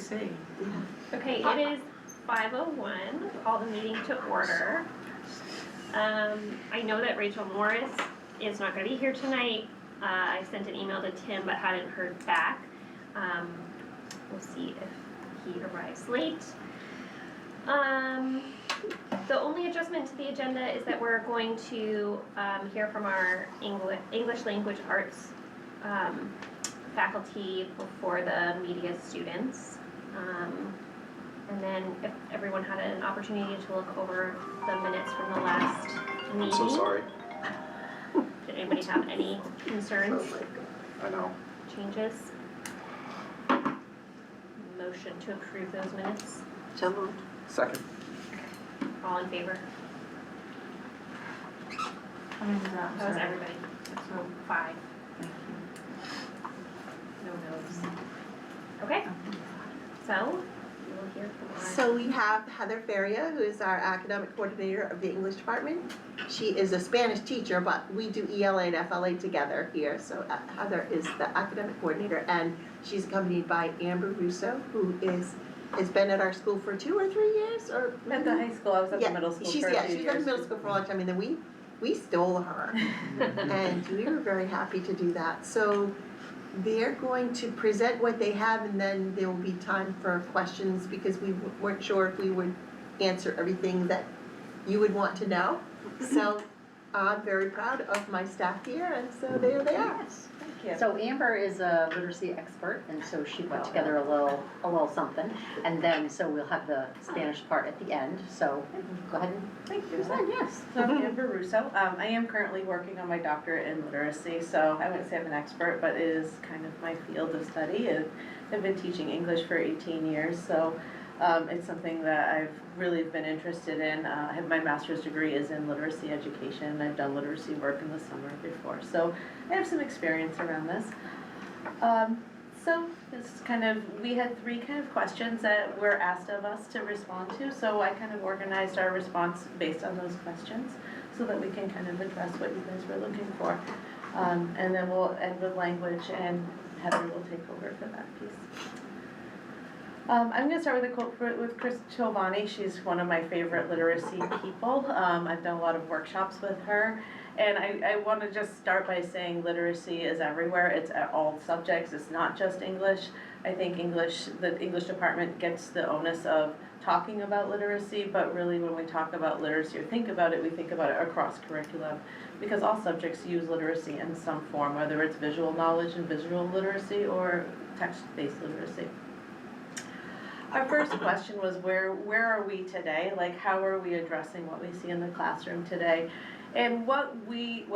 say. Okay, it is 5:01. Call the meeting to order. I know that Rachel Morris is not going to be here tonight. I sent an email to Tim but hadn't heard back. We'll see if he arrives late. The only adjustment to the agenda is that we're going to hear from our English language arts faculty before the media students. And then if everyone had an opportunity to look over the minutes from the last meeting. I'm so sorry. Did anybody have any concerns? I know. Changes? Motion to approve those minutes. So moved. Second. All in favor? How many was that? I'm That was sorry. everybody. So 5. Thank you. No no's. Okay. So we'll hear from our. So we have Heather Feria, who is our academic coordinator of the English department. She is a Spanish teacher, but we do ELA and FLA together here. So Heather is the academic coordinator, and she's accompanied by Amber Russo, who has been at our school for 2 or 3 years, or At the high school, I was at yeah, the middle school she's for a few at years. the middle school for a long time, and then we stole her, and we were very happy to do that. So they're going to present what they have, and then there will be time for questions, because we weren't sure if we would answer everything that you would want to know. So I'm very proud of my staff here, and so there they are. Yes. Thank you. So Amber is a literacy expert, and so she put together a little something, and then so we'll have the Spanish part at the end. So go ahead and Thank you. present. Yes. So I'm Amber Russo. I am currently working on my doctorate in literacy, so I wouldn't say I'm an expert, but it is kind of my field of study. And I've been teaching English for 18 years, so it's something that I've really been interested in. My master's degree is in literacy education. I've done literacy work in the summer before, so I have some experience around this. So it's kind of, we had 3 kind of questions that were asked of us to respond to, so I kind of organized our response based on those questions so that we can kind of address what you guys were looking for. And then we'll end with language, and Heather will take over for that piece. I'm going to start with a quote with Chris Giovanni. She's one of my favorite literacy people. I've done a lot of workshops with her. And I want to just start by saying literacy is everywhere. It's at all subjects. It's not just English. I think the English department gets the onus of talking about literacy, but really when we talk about literacy or think about it, we think about it across curriculum, because all subjects use literacy in some form, whether it's visual knowledge and visual literacy or text-based literacy. Our first question was where are we today? Like, how are we addressing what we see in the classroom today? And what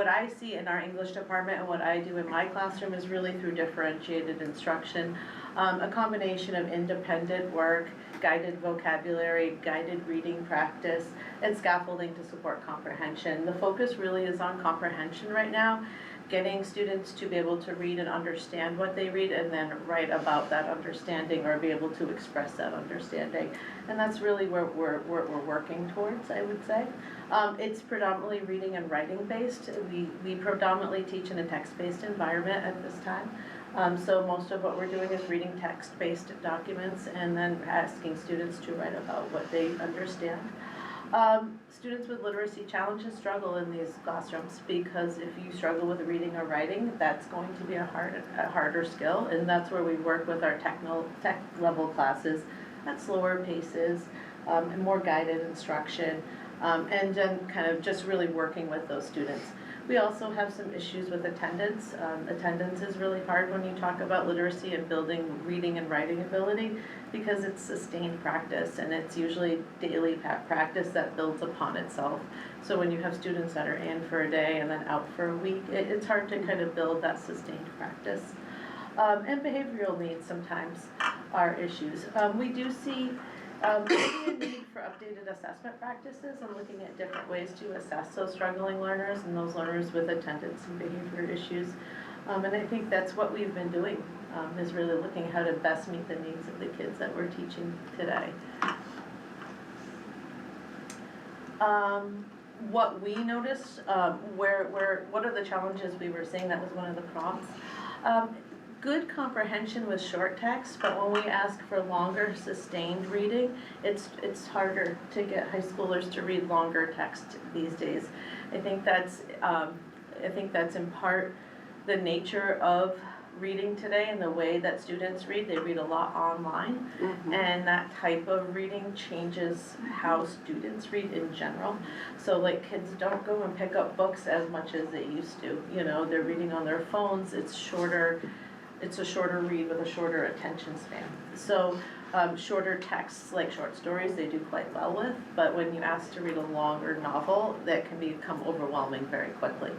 I see in our English department and what I do in my classroom is really through differentiated instruction, a combination of independent work, guided vocabulary, guided reading practice, and scaffolding to support comprehension. The focus really is on comprehension right now, getting students to be able to read and understand what they read, and then write about that understanding or be able to express that understanding. And that's really where we're working towards, I would say. It's predominantly reading and writing based. We predominantly teach in a text-based environment at this time. So most of what we're doing is reading text-based documents and then asking students to write about what they understand. Students with literacy challenges struggle in these classrooms, because if you struggle with reading or writing, that's going to be a harder skill, and that's where we work with our tech level classes at slower paces and more guided instruction, and then kind of just really working with those students. We also have some issues with attendance. Attendance is really hard when you talk about literacy and building reading and writing ability, because it's sustained practice, and it's usually daily practice that builds upon itself. So when you have students that are in for a day and then out for a week, it's hard to kind of build that sustained practice. And behavioral needs sometimes are issues. We do see a need for updated assessment practices and looking at different ways to assess those struggling learners and those learners with attendance and behavior issues. And I think that's what we've been doing, is really looking how to best meet the needs of the kids that we're teaching today. What we noticed, what are the challenges we were seeing? That was one of the prompts. good comprehension with short text, but when we ask for longer sustained reading, it's harder to get high schoolers to read longer text these days. I think that's in part the nature of reading today and the way that students read. They read a lot online, and that type of reading changes how students read in general. So like kids don't go and pick up books as much as they used to. You know, they're reading on their phones. It's a shorter read with a shorter attention span. So shorter texts like short stories they do quite well with, but when you ask to read a longer novel, that can become overwhelming very quickly.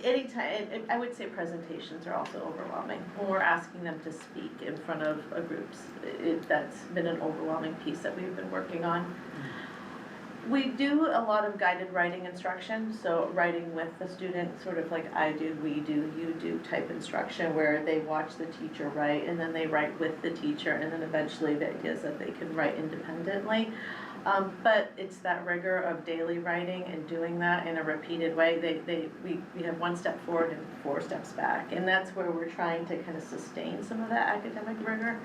Anytime, and I would say presentations are also overwhelming. When we're asking them to speak in front of groups, that's been an overwhelming piece that we've been working on. We do a lot of guided writing instruction, so writing with the student, sort of like I do, we do, you do type instruction, where they watch the teacher write and then they write with the teacher, and then eventually the idea is that they can write independently. But it's that rigor of daily writing and doing that in a repeated way. We have 1 step forward and 4 steps back, and that's where we're trying to kind of sustain some of that academic rigor.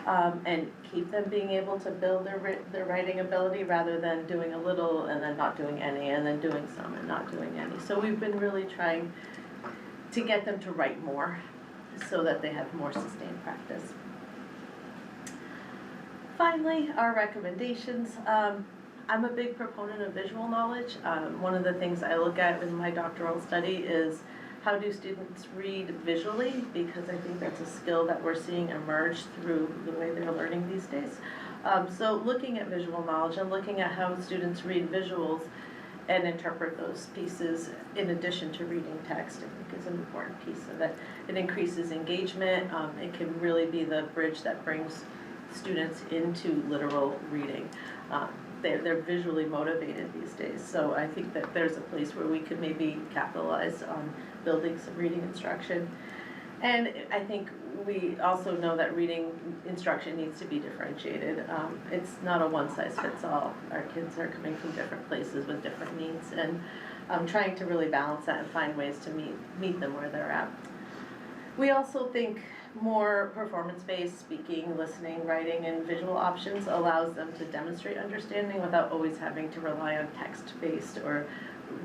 And keep them being able to build their writing ability, rather than doing a little and then not doing any, and then doing some and not doing any. So we've been really trying to get them to write more so that they have more sustained practice. Finally, our recommendations. I'm a big proponent of visual knowledge. One of the things I look at in my doctoral study is how do students read visually, because I think that's a skill that we're seeing emerge through the way they're learning these days. So looking at visual knowledge and looking at how students read visuals and interpret those pieces in addition to reading text, I think is an important piece of it. It increases engagement. It can really be the bridge that brings students into literal reading. They're visually motivated these days, so I think that there's a place where we could maybe capitalize on building some reading instruction. And I think we also know that reading instruction needs to be differentiated. It's not a one-size-fits-all. Our kids are coming from different places with different needs, and trying to really balance that and find ways to meet them where they're at. We also think more performance-based speaking, listening, writing, and visual options allows them to demonstrate understanding without always having to rely on text-based or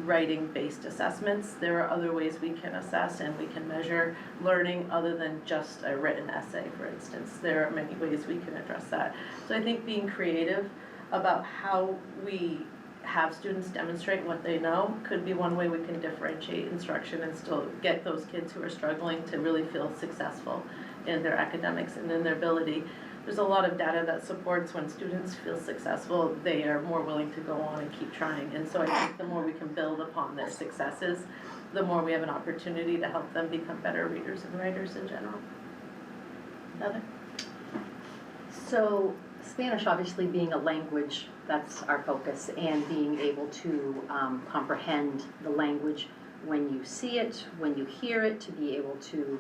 writing-based assessments. There are other ways we can assess and we can measure learning other than just a written essay, for instance. There are many ways we can address that. So I think being creative about how we have students demonstrate what they know could be one way we can differentiate instruction and still get those kids who are struggling to really feel successful in their academics and in their ability. There's a lot of data that supports when students feel successful, they are more willing to go on and keep trying. And so I think the more we can build upon their successes, the more we have an opportunity to help them become better readers and writers in general. Heather? So Spanish obviously being a language, that's our focus, and being able to comprehend the language when you see it, when you hear it, to be able to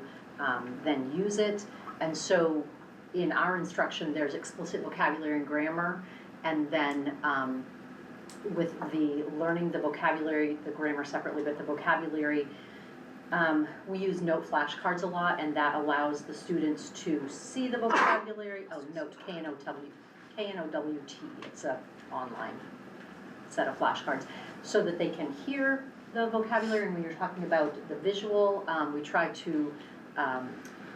then use it. And so in our instruction, there's explicit vocabulary and grammar, and then with the learning the vocabulary, the grammar separately, but the vocabulary, we use note flashcards a lot, and that allows the students to see the vocabulary. Oh, note, K-N-O-W-T, it's a online set of flashcards, so that they can hear the vocabulary. And when you're talking about the visual, we try to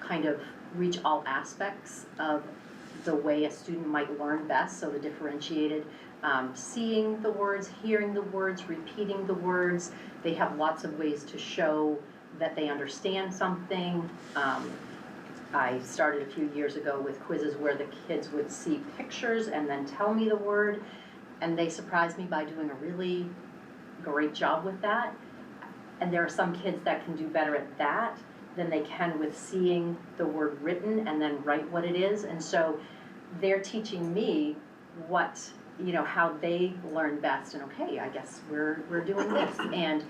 kind of reach all aspects of the way a student might learn best, so the differentiated seeing the words, hearing the words, repeating the words. They have lots of ways to show that they understand something. I started a few years ago with quizzes where the kids would see pictures and then tell me the word, and they surprised me by doing a really great job with that. And there are some kids that can do better at that than they can with seeing the word written and then write what it is. And so they're teaching me what, you know, how they learn best. And okay, I guess we're doing this. And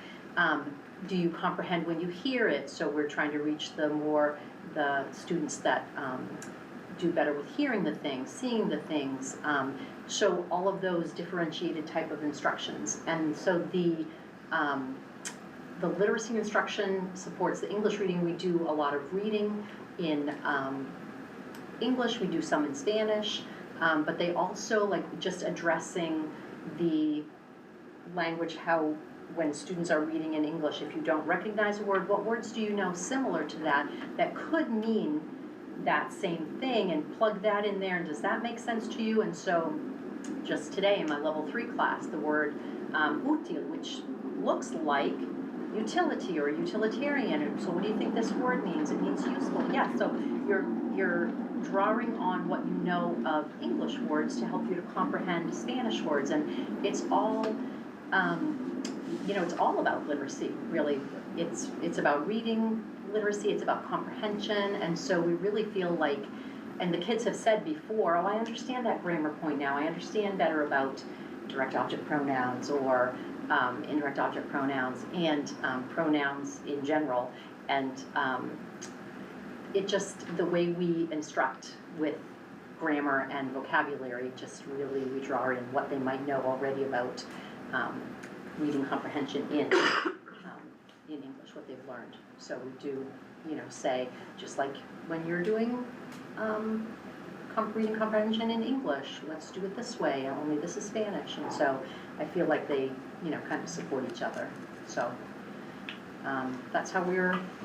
do you comprehend when you hear it? So we're trying to reach the students that do better with hearing the things, seeing the things. So all of those differentiated type of instructions. And so the the literacy instruction supports the English reading. We do a lot of reading in English, we do some in Spanish, but they also like just addressing the language, how when students are reading in English, if you don't recognize a word, what words do you know similar to that that could mean that same thing, and plug that in there, and does that make sense to you? And so just today in my level 3 class, the word útil, which looks like utility or utilitarian, and so what do you think this word means? It means useful. Yeah, so you're drawing on what you know of English words to help you to comprehend Spanish words, and it's all it's all about literacy, really. It's about reading literacy, it's about comprehension, and so we really feel like, and the kids have said before, oh, I understand that grammar point now, I understand better about direct object pronouns or indirect object pronouns and pronouns in general, and it just, the way we instruct with grammar and vocabulary, just really we draw in what they might know already about reading comprehension in English, what they've learned. So we do, say, just like when you're doing reading comprehension in English, let's do it this way, only this is Spanish. And so I feel like they, kind of support each other. So that's how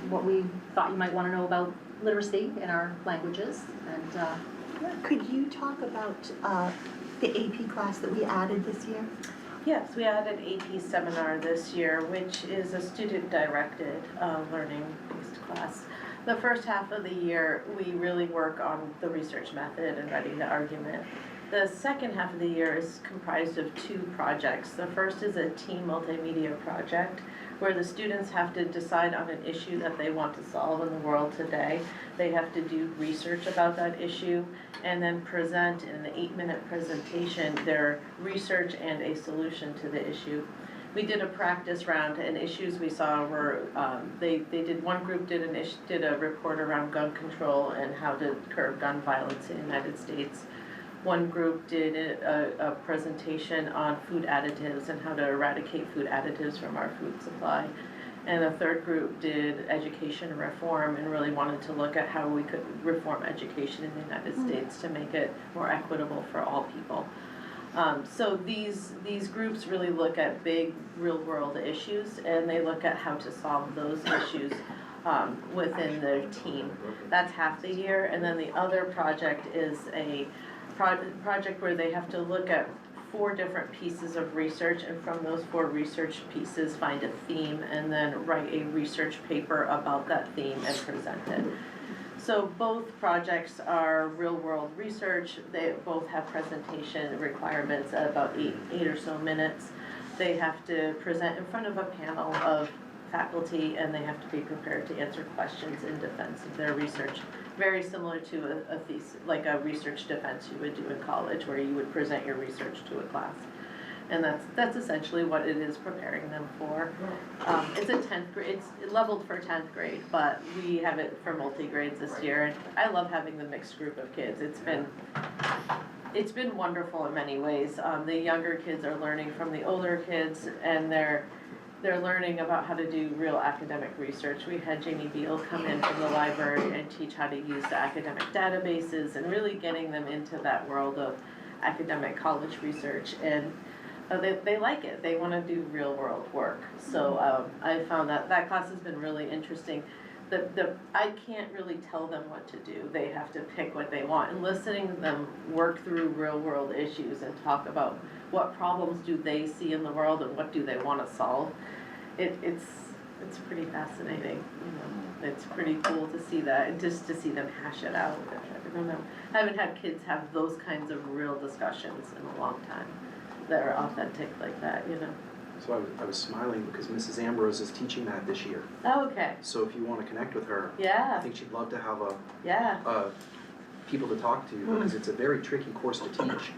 what we thought you might want to know about literacy in our languages. And Could you talk about the AP class that we added this year? Yes, we added AP seminar this year, which is a student-directed learning-based class. The first half of the year, we really work on the research method and writing the argument. The second half of the year is comprised of 2 projects. The first is a team multimedia project, where the students have to decide on an issue that they want to solve in the world today. They have to do research about that issue and then present in an 8-minute presentation their research and a solution to the issue. We did a practice round, and issues we saw were one group did a report around gun control and how to curb gun violence in the United States. One group did a presentation on food additives and how to eradicate food additives from our food supply. And a third group did education reform and really wanted to look at how we could reform education in the United States to make it more equitable for all people. So these groups really look at big real-world issues, and they look at how to solve those issues within their team. That's half the year, and then the other project is a project where they have to look at 4 different pieces of research, and from those 4 research pieces find a theme and then write a research paper about that theme and present it. So both projects are real-world research. They both have presentation requirements at about 8 or so minutes. They have to present in front of a panel of faculty, and they have to be prepared to answer questions in defense of their research. Very similar to a thesis, like a research defense you would do in college, where you would present your research to a class. And that's essentially what it is preparing them for. It's a 10th grade, it's leveled for 10th grade, but we have it for multi-grades this year. And I love having the mixed group of kids. It's been wonderful in many ways. The younger kids are learning from the older kids, and they're learning about how to do real academic research. We had Jamie Beal come in from the library and teach how to use the academic databases and really getting them into that world of academic college research. And they like it. They want to do real world work. So I found that class has been really interesting. I can't really tell them what to do. They have to pick what they want. And listening to them work through real world issues and talk about what problems do they see in the world and what do they want to solve, it's pretty fascinating. It's pretty cool to see that, and just to see them hash it out. I don't know. I haven't had kids have those kinds of real discussions in a long time that are authentic like that. So I was smiling because Mrs. Ambrose is teaching that this year. Oh, okay. So if you want to connect with her, I Yeah. think she'd love to have Yeah. people to talk to, because it's a very tricky course to teach.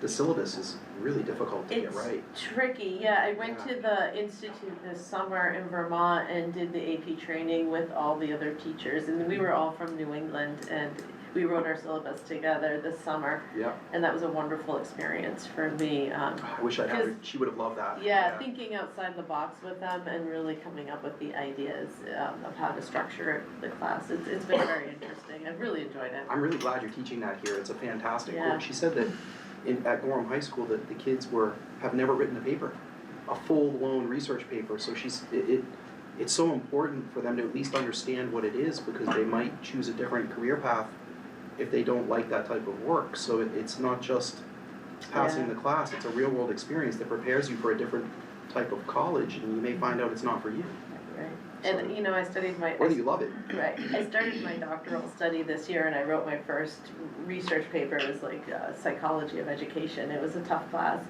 The syllabus is really difficult to get right. It's tricky, yeah. I went to the Institute this summer in Vermont and did the AP training with all the other teachers, and we were all from New England, and we wrote our syllabus together this summer, Yeah, and that was a wonderful experience for me. I wish I'd had her, Because- she would have loved that. Yeah, thinking outside the box with them and really coming up with the ideas of how to structure the class. It's been very interesting. I've really enjoyed it. I'm really glad you're teaching that here, it's a fantastic Yeah. course. She said that at Gorham High School that the kids have never written a paper, a full-blown research paper, so it's so important for them to at least understand what it is, because they might choose a different career path if they don't like that type of work. So it's not just passing the class, it's a real-world experience that prepares you for a different type of college, and you may find out it's not for you, Right. And, you know, I studied my. whether you love it. Right. I started my doctoral study this year and I wrote my first research paper. It was like psychology of education. It was a tough class.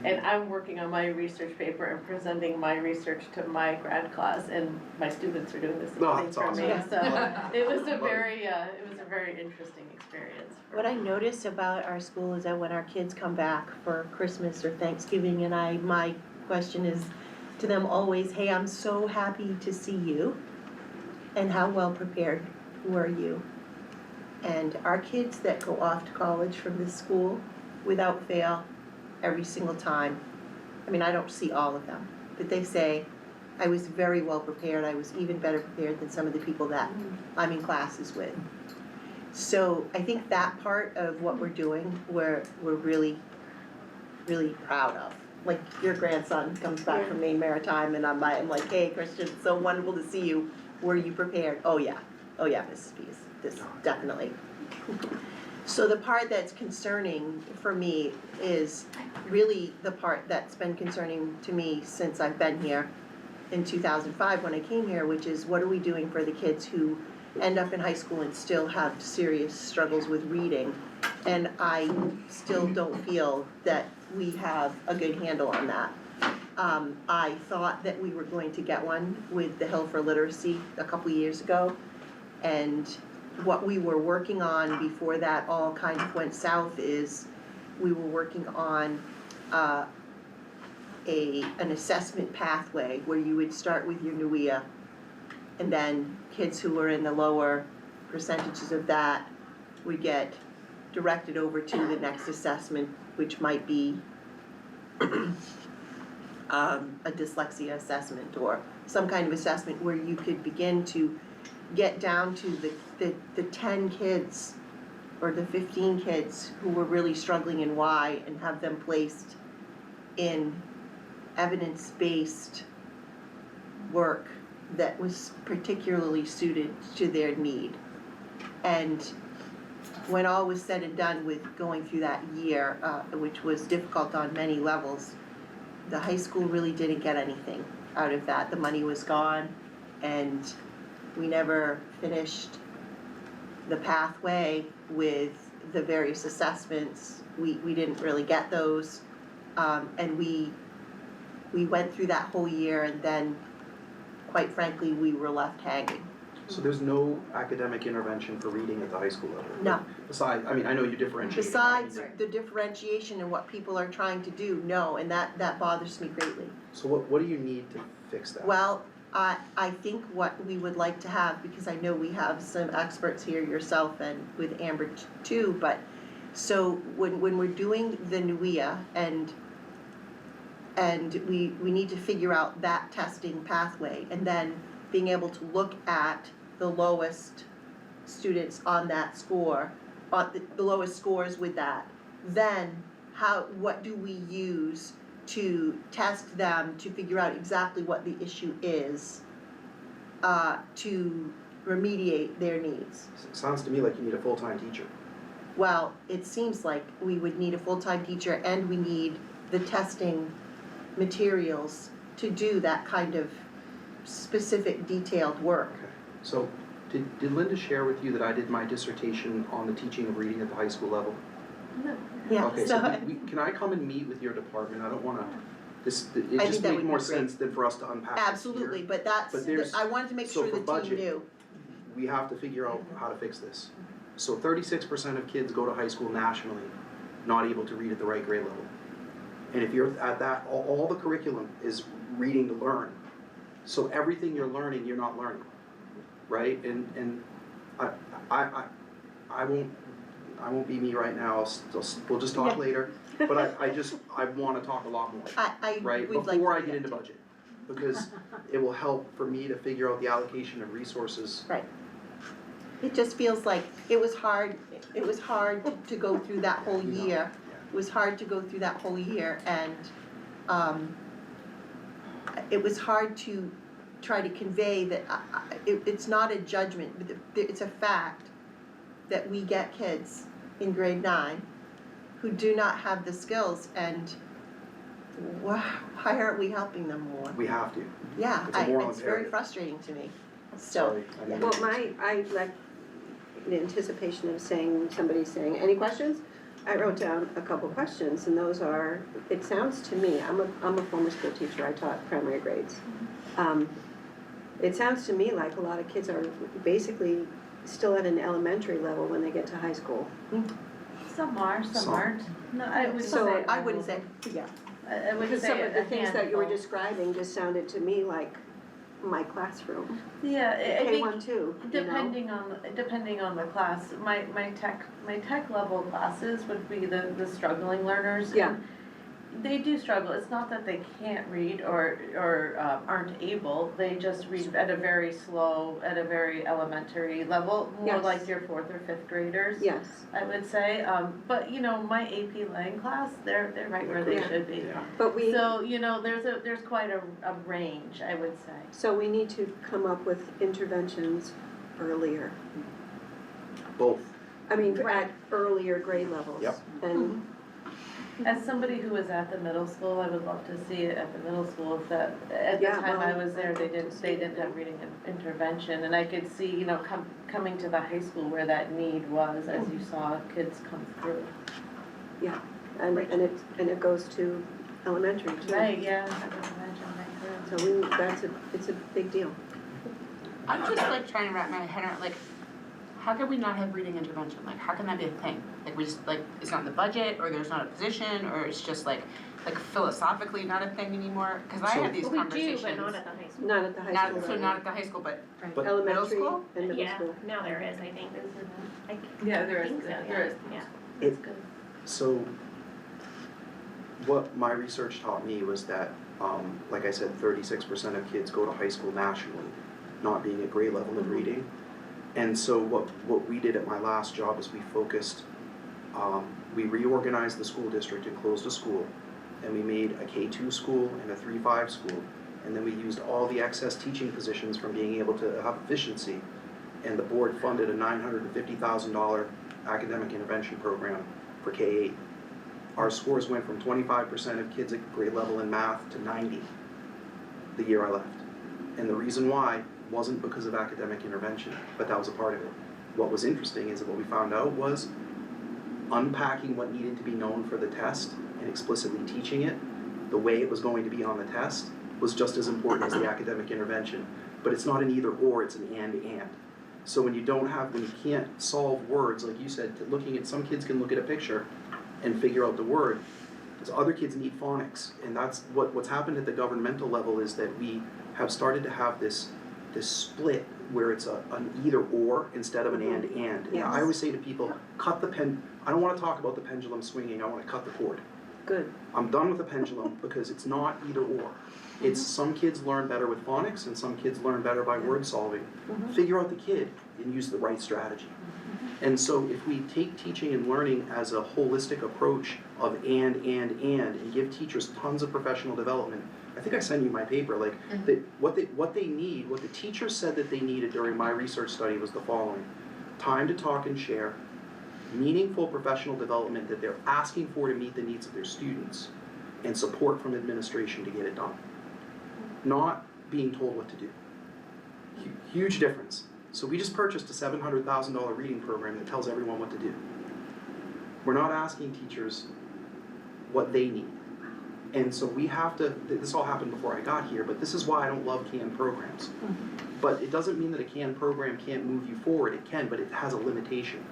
And I'm working on my research paper and presenting my research to my grad class, and my students are doing the same Oh, thing that's for me. awesome. So it was a very interesting experience. What I notice about our school is that when our kids come back for Christmas or Thanksgiving, and my question is to them always, hey, I'm so happy to see you, and how well prepared were you? And our kids that go off to college from this school, without fail, every single time, I mean, I don't see all of them, but they say, I was very well prepared, I was even better prepared than some of the people that I'm in classes with. So I think that part of what we're doing, we're really, really proud of. Like, your grandson comes back from Maine Maritime, and I'm like, hey, Christian, it's so wonderful to see you. Were you prepared? Oh yeah, Mrs. Pease, this, definitely. So the part that's concerning for me is really the part that's been concerning to me since I've been here in 2005 when I came here, which is what are we doing for the kids who end up in high school and still have serious struggles with reading? And I still don't feel that we have a good handle on that. I thought that we were going to get one with the Hill for Literacy a couple years ago, and what we were working on before that all kind of went south is we were working on an assessment pathway where you would start with your NUIA, and then kids who were in the lower percentages of that would get directed over to the next assessment, which might be a dyslexia assessment or some kind of assessment where you could begin to get down to the 10 kids or the 15 kids who were really struggling and why, and have them placed in evidence-based work that was particularly suited to their need. And when all was said and done with going through that year, which was difficult on many levels, the high school really didn't get anything out of that. The money was gone, and we never finished the pathway with the various assessments. We didn't really get those, and we went through that whole year, and then, quite frankly, we were left hanging. So there's no academic intervention for reading at the high school level? No. Besides, I mean, I know you differentiate. Besides the differentiation and what people are trying to do, no, and that bothers me greatly. So what do you need to fix that? Well, I think what we would like to have, because I know we have some experts here, yourself and with Amber too, but so when we're doing the NUIA and we need to figure out that testing pathway, and then being able to look at the lowest students on that score, on the lowest scores with that, then what do we use to test them to figure out exactly what the issue is, to remediate their needs? Sounds to me like you need a full-time teacher. Well, it seems like we would need a full-time teacher, and we need the testing materials to do that kind of specific detailed work. Okay. So did Linda share with you that I did my dissertation on the teaching of reading at the high school level? No. Yeah, Okay, so can I come and meet with your department? I don't wanna, it just that makes would be more great. sense than for us to unpack this here. absolutely, but But there's- I wanted to make so sure for the team budget, knew. We have to figure out how to fix this. So 36% of kids go to high school nationally not able to read at the right grade level. And if you're at that, all the curriculum is reading to learn. So everything you're learning, you're not learning, right? And I won't be me right now, we'll just talk Yeah. later, but I wanna talk a lot more, I right? would like Before to I do get that into too. budget, because it will help for me to figure out the allocation of resources. Right. It just feels like it was hard to go through that whole You know, year. It was hard to go through that whole year, and it was hard to try to convey that it's not a judgment, but it's a fact that we get kids in grade 9 who do not have the skills, and why aren't we helping them more? We have to, Yeah, It's a moral it's very imperative. frustrating to me, so, sorry. I yeah. didn't Well, I like, in anticipation of somebody saying, any questions? I wrote down a couple questions, and those are, it sounds to me, I'm a former school teacher, I taught primary grades. It sounds to me like a lot of kids are basically still at an elementary level when they get to high school. Some are, some Some. aren't. No, I would So say. I wouldn't say, yeah. I would Because say some of the a things that you were handful. describing just sounded to me like my classroom. Yeah, I think K1 too, you know? depending on the class, my tech level classes would be the struggling learners. Yeah. And they do struggle. It's not that they can't read or aren't able. They just read at a very slow, at a very elementary level, more Yes. like your 4th or 5th graders. Yes, I would say, but you know, my AP Lang class, they're right where they Yeah. should be. Yeah. but So, you know, there's quite a range, I would say. so we need to come up with interventions earlier. Both, I mean, Right. at earlier grade levels. Yep. And, As somebody who was at the middle school, I would love to see it at the middle school, if that, at the Yeah, time I well, was there, I'd they love to didn't, see they it, didn't have yeah. reading intervention, and I could see, you know, coming to the high school where that need was, as you saw kids come through. yeah, and it goes to elementary too. Right, yeah, I would imagine right through. So it's a big deal. I'm just like trying to wrap my head around, like, how can we not have reading intervention? Like, how can that be a thing? Like, we just, like, it's not in the budget, or there's not a position, or it's just like philosophically not a thing anymore? Cause I So- had these Well, we do, conversations. but not at the high school. Not at the high school Not, level. so not at the high school, but but middle Elementary school? and middle Yeah, school. now there is, I think. Yeah, there I is, think so, there is. yeah. It's good. So, what my research taught me was that, like I said, 36% of kids go to high school nationally, not being at grade level in reading. And so what we did at my last job is we focused, we reorganized the school district and closed a school, and we made a K2 school and a 3-5 school, and then we used all the excess teaching positions from being able to have efficiency, and the board funded a $950,000 academic intervention program for K8. Our scores went from 25% of kids at grade level in math to 90 the year I left. And the reason why wasn't because of academic intervention, but that was a part of it. What was interesting is that what we found out was unpacking what needed to be known for the test and explicitly teaching it the way it was going to be on the test was just as important as the academic intervention. But it's not an either or, it's an and. So when you can't solve words, like you said, looking at, some kids can look at a picture and figure out the word, because other kids need phonics. And that's what's happened at the governmental level, is that we have started to have this split where it's an either or instead of an and. Yes. I always say to people, cut the pen, I don't want to talk about the pendulum swinging, I want to cut the cord. Good. I'm done with the pendulum because it's not either or. It's some kids learn better with phonics and some kids learn better by word solving. Figure out the kid and use the right strategy. And so if we take teaching and learning as a holistic approach of and give teachers tons of professional development. I think I sent you my paper, like that what they need, what the teachers said that they needed during my research study was the following: time to talk and share, meaningful professional development that they're asking for to meet the needs of their students, and support from administration to get it done. Not being told what to do. Huge difference. So we just purchased a $700,000 reading program that tells everyone what to do. We're not asking teachers what they need. And so we have to, this all happened before I got here, but this is why I don't love canned programs. But it doesn't mean that a canned program can't move you forward. It can, but it has a limitation.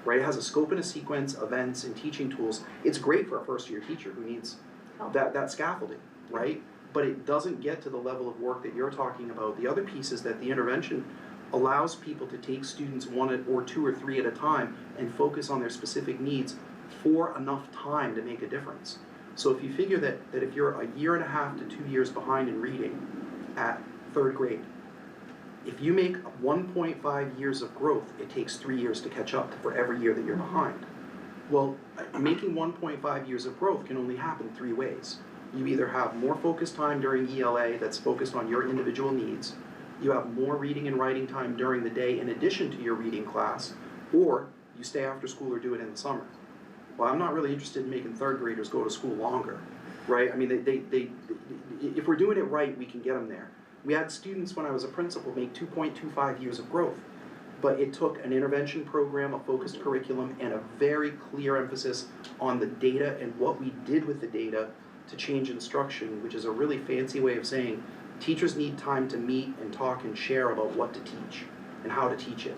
Right? It has a scope and a sequence, events, and teaching tools. It's great for a first-year teacher who needs that scaffolding, right? But it doesn't get to the level of work that you're talking about. The other piece is that the intervention allows people to take students one or two or three at a time and focus on their specific needs for enough time to make a difference. So if you figure that if you're a year and a half to 2 years behind in reading at 3rd grade, if you make 1.5 years of growth, it takes 3 years to catch up for every year that you're behind. Well, making 1.5 years of growth can only happen 3 ways. You either have more focused time during ELA that's focused on your individual needs, you have more reading and writing time during the day in addition to your reading class, or you stay after school or do it in the summer. Well, I'm not really interested in making 3rd graders go to school longer, right? I mean, if we're doing it right, we can get them there. We had students when I was a principal make 2.25 years of growth, but it took an intervention program, a focused curriculum, and a very clear emphasis on the data and what we did with the data to change instruction, which is a really fancy way of saying teachers need time to meet and talk and share about what to teach and how to teach it.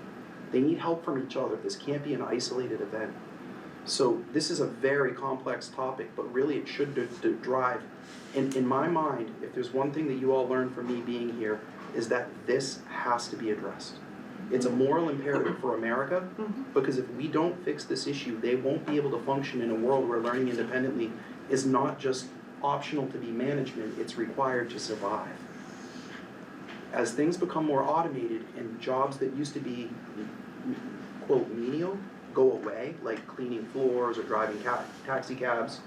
They need help from each other. This can't be an isolated event. So this is a very complex topic, but really it should drive. And in my mind, if there's one thing that you all learned from me being here, is that this has to be addressed. It's a moral imperative for America, because if we don't fix this issue, they won't be able to function in a world where learning independently is not just optional to be management, it's required to survive. As things become more automated and jobs that used to be, quote, menial, go away, like cleaning floors or driving taxi cabs,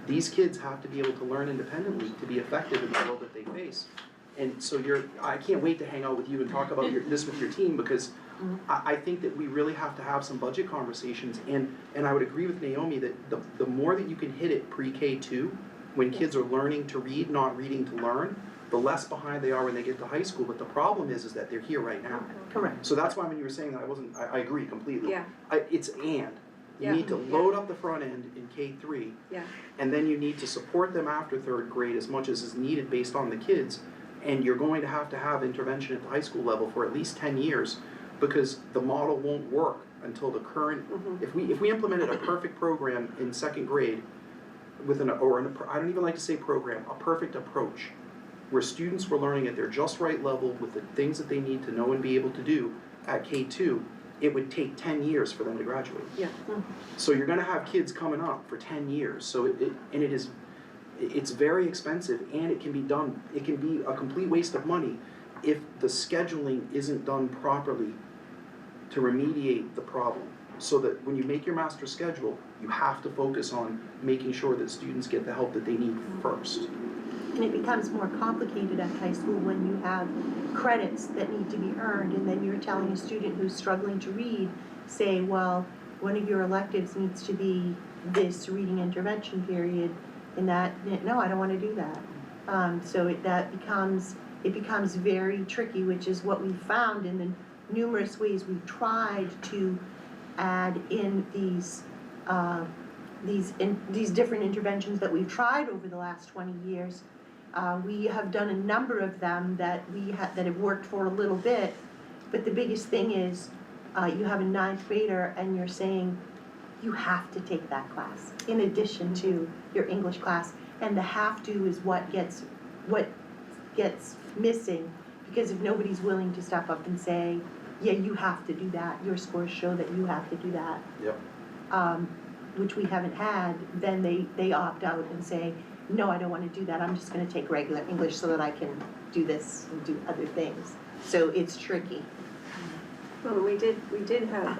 these kids have to be able to learn independently to be effective in the world that they face. And so I can't wait to hang out with you and talk about this with your team, because I think that we really have to have some budget conversations. And I would agree with Naomi that the more that you can hit it pre-K2, when kids are learning to read, not reading to learn, the less behind they are when they get to high school. But the problem is that they're here right now. Correct. So that's why when you were saying that, I agree completely. Yeah. It's and. You Yeah. need to load up the front end in K3, Yeah. and then you need to support them after 3rd grade as much as is needed based on the kids. And you're going to have intervention at the high school level for at least 10 years, because the model won't work until the current, if we implemented a perfect program in 2nd grade with I don't even like to say program, a perfect approach, where students were learning at their just right level with the things that they need to know and be able to do at K2, it would take 10 years for them to graduate. Yeah. So you're gonna have kids coming up for 10 years, so it's very expensive, and it can be a complete waste of money if the scheduling isn't done properly to remediate the problem. So that when you make your master schedule, you have to focus on making sure that students get the help that they need first. And it becomes more complicated at high school when you have credits that need to be earned, and then you're telling a student who's struggling to read, say, well, one of your electives needs to be this reading intervention period, and that, no, I don't want to do that. So it becomes very tricky, which is what we found in the numerous ways we've tried to add in these different interventions that we've tried over the last 20 years. We have done a number of them that have worked for a little bit, but the biggest thing is you have a 9th grader and you're saying you have to take that class in addition to your English class, and the have to is what gets missing, because if nobody's willing to step up and say, yeah, you have to do that, your scores show that you have to do that. Yep. Which we haven't had, then they opt out and say, no, I don't want to do that, I'm just going to take regular English so that I can do this and do other things. So it's tricky. Well, we did have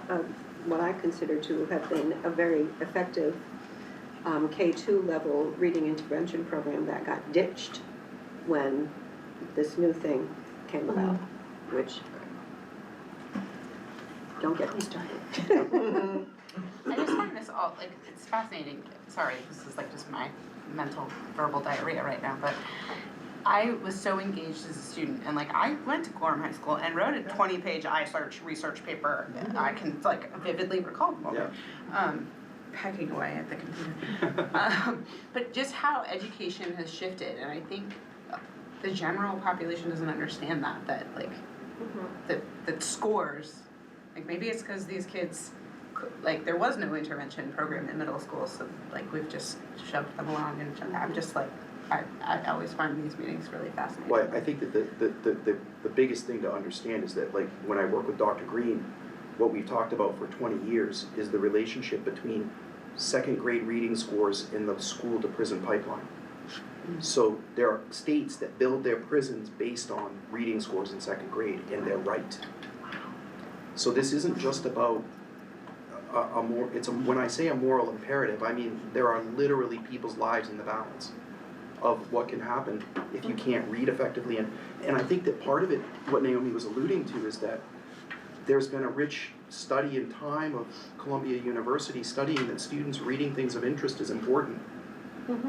what I consider to have been a very effective K2 level reading intervention program that got ditched when this new thing came about, which, don't get me started. I just find this all, like, it's fascinating. Sorry, this is like just my mental verbal diarrhea right now, but I was so engaged as a student, and like I went to Gorham High School and wrote a 20-page iSearch research paper. I can like vividly recall the moment. Pecking away at the computer. But just how education has shifted, and I think the general population doesn't understand that like that scores, like maybe it's because these kids, like there was no intervention program in middle school, so like we've just shoved them along, and I'm just like, I always find these meetings really fascinating. Well, I think that the biggest thing to understand is that, like, when I work with Dr. Green, what we've talked about for 20 years is the relationship between second grade reading scores in the school to prison pipeline. So there are states that build their prisons based on reading scores in second grade, and they're right. So this isn't just about when I say a moral imperative, I mean there are literally people's lives in the balance of what can happen if you can't read effectively. And I think that part of it, what Naomi was alluding to, is that there's been a rich study in time of Columbia University studying that students reading things of interest is important.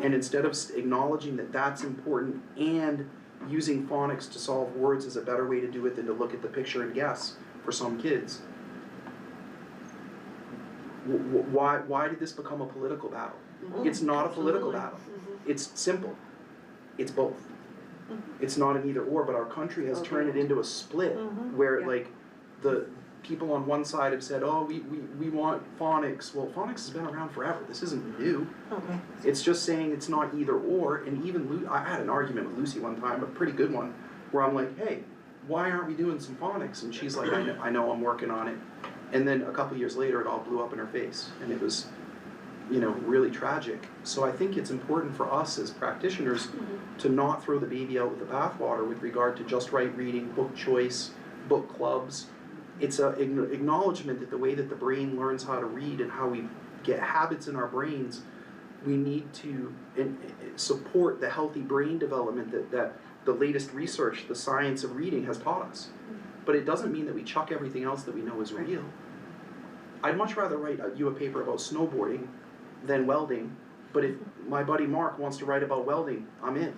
And instead of acknowledging that that's important and using phonics to solve words is a better way to do it than to look at the picture and guess for some kids, why did this become a political battle? It's not a political battle. It's simple. It's both. It's not an either or, but our country has turned it into a split where like the people on one side have said, oh, we want phonics. Well, phonics has been around forever. This isn't new. Okay. It's just saying it's not either or. And even I had an argument with Lucy one time, a pretty good one, where I'm like, hey, why aren't we doing some phonics? And she's like, I know, I'm working on it. And then a couple years later, it all blew up in her face. And it was, really tragic. So I think it's important for us as practitioners to not throw the baby out with the bathwater with regard to just right reading, book choice, book clubs. It's an acknowledgement that the way that the brain learns how to read and how we get habits in our brains, we need to support the healthy brain development that the latest research, the science of reading, has taught us. But it doesn't mean that we chuck everything else that we know is real. I'd much rather write you a paper about snowboarding than welding, but if my buddy Mark wants to write about welding, I'm in.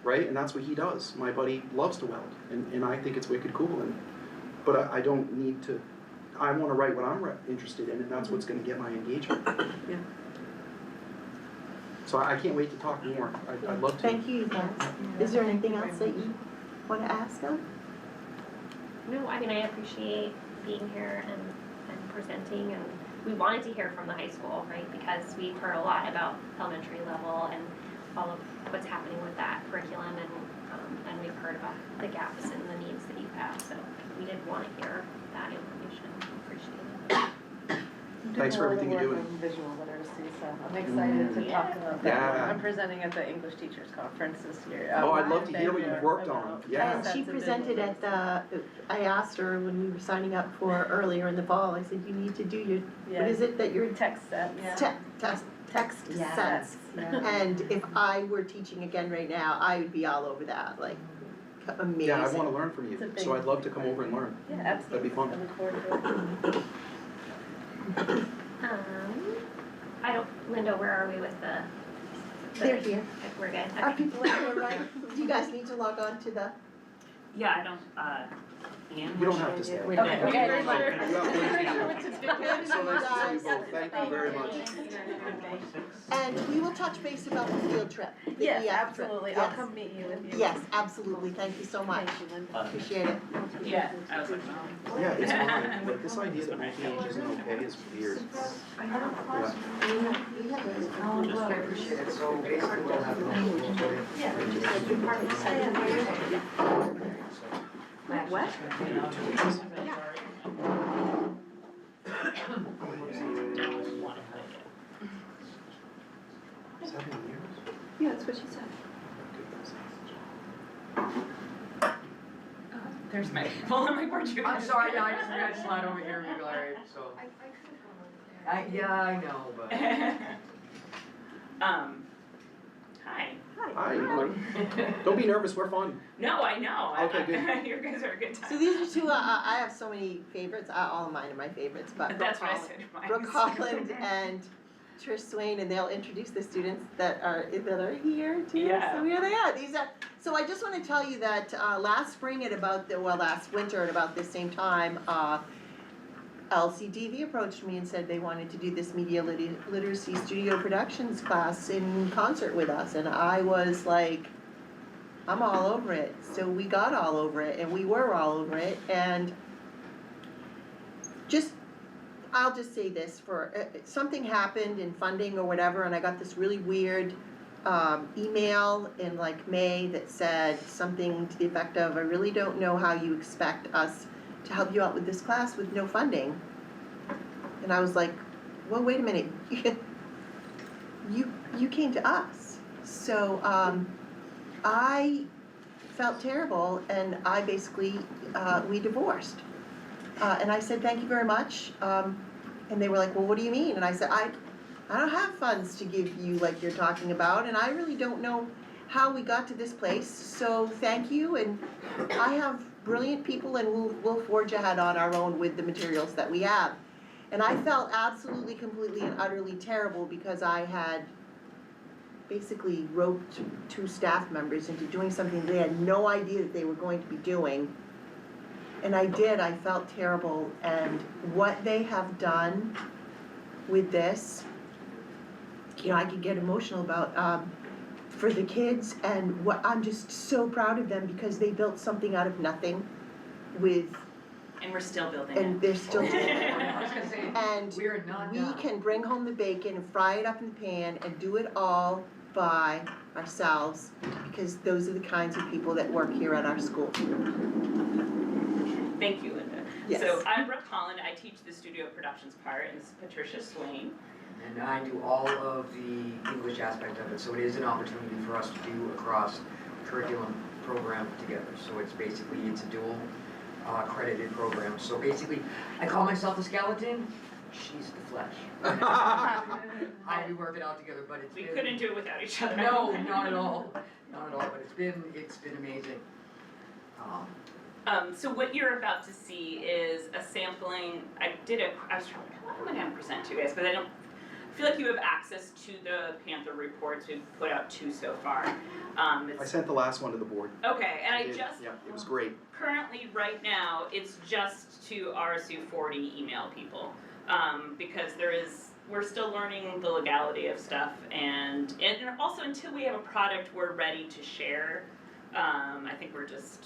Right? And that's what he does. My buddy loves to weld, and I think it's wicked cool. But I don't need to, I want to write what I'm interested in, and that's what's going to get my engagement. Yeah. So I can't wait to talk more. I'd love to. Thank you, guys. Is there anything else that you want to ask them? No, I mean, I appreciate being here and presenting, and we wanted to hear from the high school, right? Because we've heard a lot about elementary level and all of what's happening with that curriculum, and we've heard about the gaps and the needs that you have, so we did want to hear that information. Appreciate it. Thanks for everything you're doing. I'm doing a lot of work on visual literacy, so I'm excited to talk about that. Yeah. I'm presenting at the English Teachers Conference this year. Oh, I'd love to hear what you've worked on. Yeah. And she presented at I asked her when we were signing up for earlier in the fall, I said, you need to do your, what is it that you're, Text sets. text Yeah. sets. And if I were teaching again right now, I would be all over that, like, amazing. Yeah, I want to learn from you, It's a big- so I'd love to come over and learn. Yeah, absolutely. That'd be fun. I look forward to it. I don't, Linda, where are we with the They're here. Okay, we're good. Our Okay. people are here, right? Do you guys need to log on to the? Yeah, I don't, Ian? You don't have to stay. Okay, okay, Sure. sure. You got What to do. So nice to see you both. Thank you very much. And we will touch base about the field trip. the Yes, EF trip. absolutely. I'll Yes. come meet you if you. Yes, absolutely. Thank you so much. Thank you, Linda. Appreciate it. Yeah, I was like, oh. Yeah, it's fine. Like, this idea that my age isn't okay is weird. Yeah. I appreciate it, so basically we'll have What? Yeah, that's what she said. There's my, well, my poor Judy. I'm sorry, no, I just forgot to slide over here and be like, so. Yeah, I know, but. Hi. Hi. Don't be nervous, we're fun. No, I know. Okay, good. You guys are a good time. So these are two, I have so many favorites, all of mine are my favorites, but That's what I said. Mine. Brooke Holland and Trish Swain, and they'll introduce the students that are here too. Yeah. So here they are. So I just want to tell you that last winter at about this same time, LCDV approached me and said they wanted to do this media literacy studio productions class in concert with us, and I was like, I'm all over it. So we got all over it, and we were all over it, and I'll just say this, something happened in funding or whatever, and I got this really weird email in like May that said something to the effect of, I really don't know how you expect us to help you out with this class with no funding. And I was like, well, wait a minute, you came to us. So, I felt terrible and I basically, we divorced. And I said, thank you very much. And they were like, well, what do you mean? And I said, I don't have funds to give you like you're talking about, and I really don't know how we got to this place, so thank you, and I have brilliant people and we'll forge ahead on our own with the materials that we have. And I felt absolutely, completely and utterly terrible because I had basically roped two staff members into doing something they had no idea that they were going to be doing. And I felt terrible, and what they have done with this, you know, I could get emotional about, for the kids, and what, I'm just so proud of them because they built something out of nothing with, And we're still building and it. they're still doing it. I was gonna say, And we are not we done. can bring home the bacon and fry it up in the pan and do it all by ourselves, because those are the kinds of people that work here at our school. Thank you, Linda. Yes. So I'm Brooke Holland, I teach the studio productions part, and this is Patricia Swain. And I do all of the English aspect of it, so it is an opportunity for us to do a cross curriculum program together. So it's a dual credited program. So basically, I call myself the skeleton, she's the flesh. How we work it out together, but We couldn't do it without each other. No, not at all, but it's been amazing. So what you're about to see is a sampling. I was trying to, what am I gonna present to you guys? But I feel like you have access to the Panther reports. We've put out 2 so far. I sent the last one to the board. Okay, and I did, just, yeah, it was great. currently, right now, it's just to RSU 40 email people. Because we're still learning the legality of stuff, and also until we have a product we're ready to share, I think we're just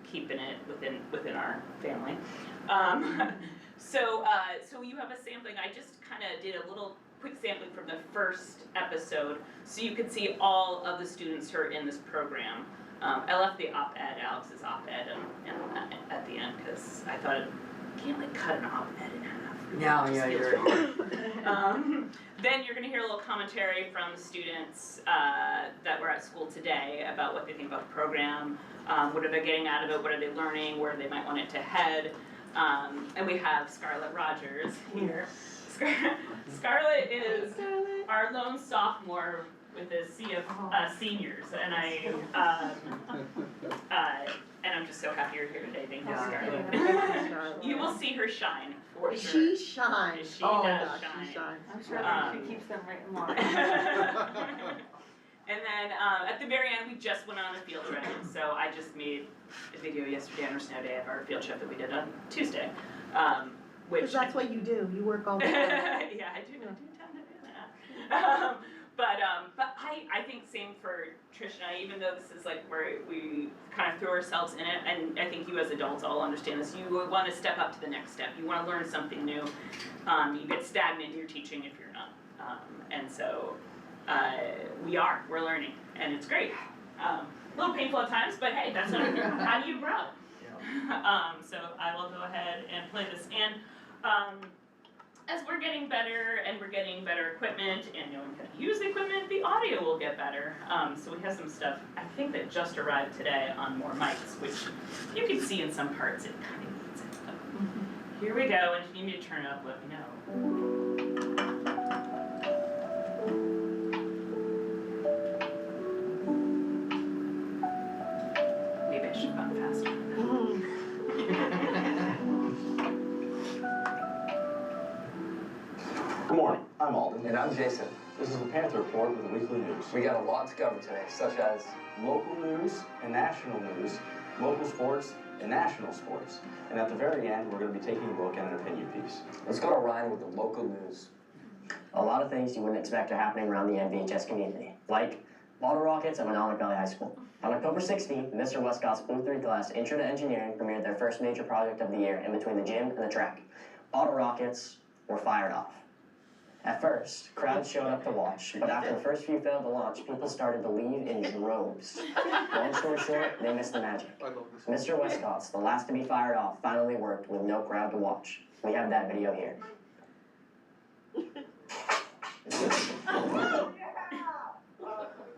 keeping it within our family. So you have a sampling. I just kind of did a little quick sampling from the first episode, so you can see all of the students who are in this program. I left the op-ed, Alex's op-ed, at the end, because I thought you can't like cut an op-ed in half. Yeah, It just yeah, feels you're wrong. Then you're gonna hear a little commentary from the students that were at school today about what they think about the program, what are they getting out of it, what are they learning, where they might want it to head. And we have Scarlett Rogers here. Scarlett is our lone sophomore with a sea of seniors, and I'm just so happy you're here today. Thank you, Scarlett. You will see her shine for sure. She shines. She Oh my does gosh, shine. she shines. I'm sure she keeps them right in line. And then at the very end, we just went on a field trip. So I just made a video yesterday on our snow day of our field trip that we did on Tuesday. Which Because that's what you do, you work all the time. yeah, I do tend to do that. But I think same for Trish and I, even though this is like where we kind of throw ourselves in it, and I think you as adults all understand this, you want to step up to the next step. You want to learn something new. You get stagnant in your teaching if you're not. And so we're learning, and it's great. A little painful at times, but hey, that's how do you grow? So I will go ahead and play this. And as we're getting better and we're getting better equipment and knowing how to use the equipment, the audio will get better. So we have some stuff, I think, that just arrived today on more mics, which you can see in some parts it kind of needs it. So here we go, and if you need me to turn it up, let me know. Maybe I should have gone faster. Good morning, I'm Alden. And I'm Jason. This is the Panther Report with the weekly news. We got a lot to cover today, such as local news and national news, local sports and national sports. And at the very end, we're going to be taking a look at an opinion piece. Let's go to Ryan with the local news. A lot of things you wouldn't expect are happening around the NVHS community, like Bottle Rockets at Medomak Valley High School. On October 16th, Mr. Westcott's Blue 3 class Intro to Engineering premiered their first major project of the year in between the gym and the track. Bottle Rockets were fired off. At first, crowds showed up to watch, but after the first few failed to launch, people started to leave in droves. Long story short, they missed the magic. I love this. Mr. Westcott's, the last to be fired off, finally worked with no crowd to watch. We have that video here.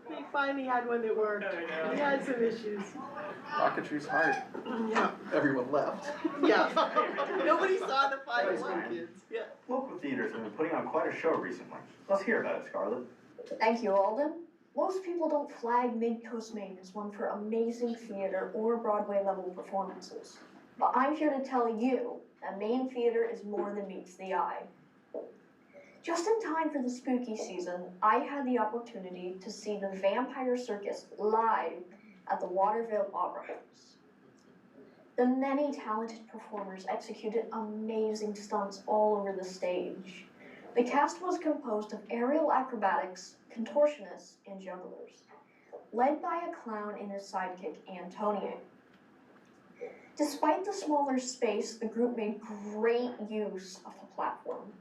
He finally had one that worked. He had some issues. Rocketry's hard. Yeah. Everyone left. Yeah. Nobody saw the final Thanks, one, man. kids. Yeah. Local theaters have been putting on quite a show recently. Let's hear about it, Scarlett. Thank you, Alden. Most people don't flag Mid-Coast Maine as one for amazing theater or Broadway-level performances. But I'm here to tell you that Maine theater is more than meets the eye. Just in time for the spooky season, I had the opportunity to see the Vampire Circus live at the Waterville Opera House. The many talented performers executed amazing stunts all over the stage. The cast was composed of aerial acrobatics, contortionists, and jugglers, led by a clown and his sidekick, Antonio. Despite the smaller space, the group made great use of the platform.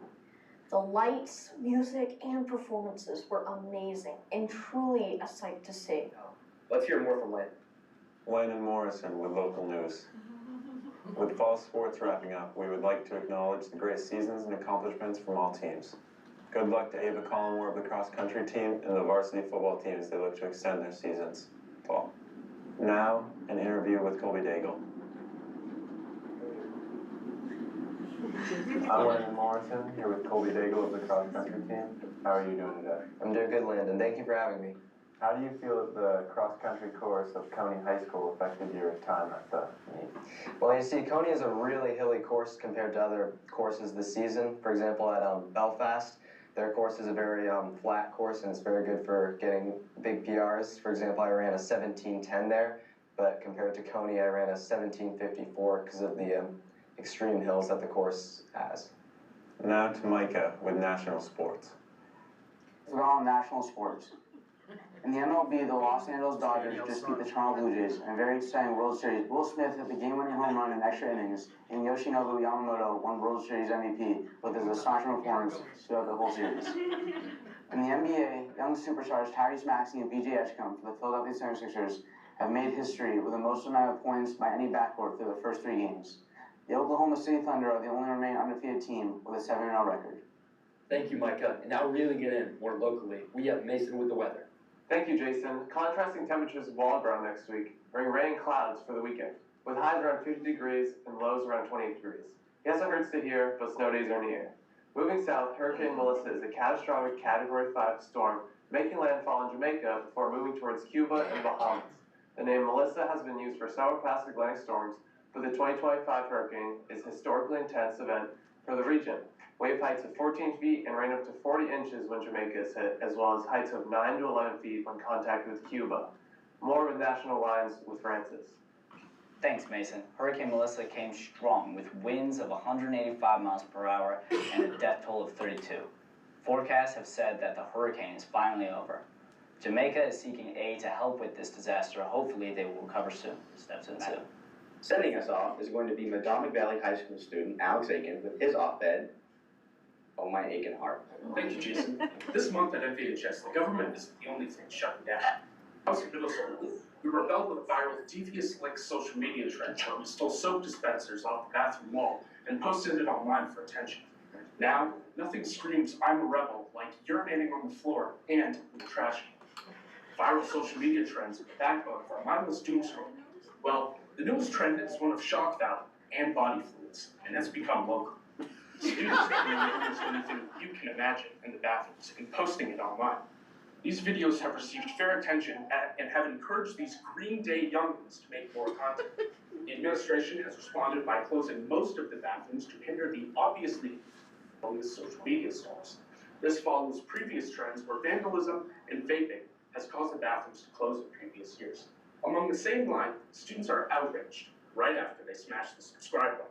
The lights, music, and performances were amazing and truly a sight to see. Let's hear more from Lynn. Landon Morrison with local news. With fall sports wrapping up, we would like to acknowledge the great seasons and accomplishments from all teams. Good luck to Ava Collmore of the cross-country team and the varsity football team as they look to extend their seasons. Fall. Now, an interview with Colby Daigle. I'm Landon Morrison, here with Colby Daigle of the cross-country team. How are you doing today? I'm doing good, Landon. Thank you for having me. How do you feel that the cross-country course of Coney High School affected your time at the meet? Well, you see, Coney is a really hilly course compared to other courses this season. For example, at Belfast, their course is a very flat course, and it's very good for getting big PRs. For example, I ran a 17:10 there, but compared to Coney, I ran a 17:54 because of the extreme hills that the course has. Now to Micah with national sports. We're on national sports. In the MLB, the Los Angeles Dodgers just beat the Toronto Blue Jays in a very exciting World Series. Will Smith hit the game-winning home run in extra innings, and Yoshinobu Yamamoto won World Series MVP with his astonishing performance throughout the whole series. In the NBA, young superstars Tyrese Maxey and B.J. Edgecombe for the Philadelphia 76ers have made history with the most amount of points by any backcourt through the first 3 games. The Oklahoma City Thunder are the only remaining undefeated team with a 7-0 record. Thank you, Micah. And now reeling it in more locally, we have Mason with the weather. Thank you, Jason. Contrasting temperatures of Waldeboro next week bring rain and clouds for the weekend, with highs around 50 degrees and lows around 28 degrees. Yes, it hurts to hear, but snow days are near. Moving south, Hurricane Melissa is a catastrophic Category 5 storm making landfall in Jamaica before moving towards Cuba and Bahamas. The name Melissa has been used for several past Atlantic storms, but the 2025 hurricane is a historically intense event for the region. Wave heights of 14 feet and rain up to 40 inches when Jamaica is hit, as well as heights of 9 to 11 feet when contact with Cuba. More with National Lines with Francis. Thanks, Mason. Hurricane Melissa came strong with winds of 185 miles per hour and a death toll of 32. Forecasts have said that the hurricane is finally over. Jamaica is seeking aid to help with this disaster. Hopefully they will recover soon. Steps ensue. Sending us off is going to be Medomak Valley High School student Alex Aiken with his op-ed, Oh My Aiken Heart. Thank you, Jason. This month at MVHS, the government isn't the only thing shutting down. I was in middle school. We rebelled with a viral devious-like social media trend where we stole soap dispensers off the bathroom wall and posted it online for attention. Now, nothing screams I'm a rebel like urinating on the floor and in the trash can. Viral social media trends are the backbone of our mindless doom scroll. Well, the newest trend is one of shock value and body fluids, and it's become local. Students are doing almost anything you can imagine in the bathrooms and posting it online. These videos have received fair attention and have encouraged these Green Day youngins to make more content. The administration has responded by closing most of the bathrooms to hinder the obviously obvious social media stars. This follows previous trends where vandalism and vaping has caused the bathrooms to close in previous years. Along the same line, students are outraged right after they smash the subscribe button.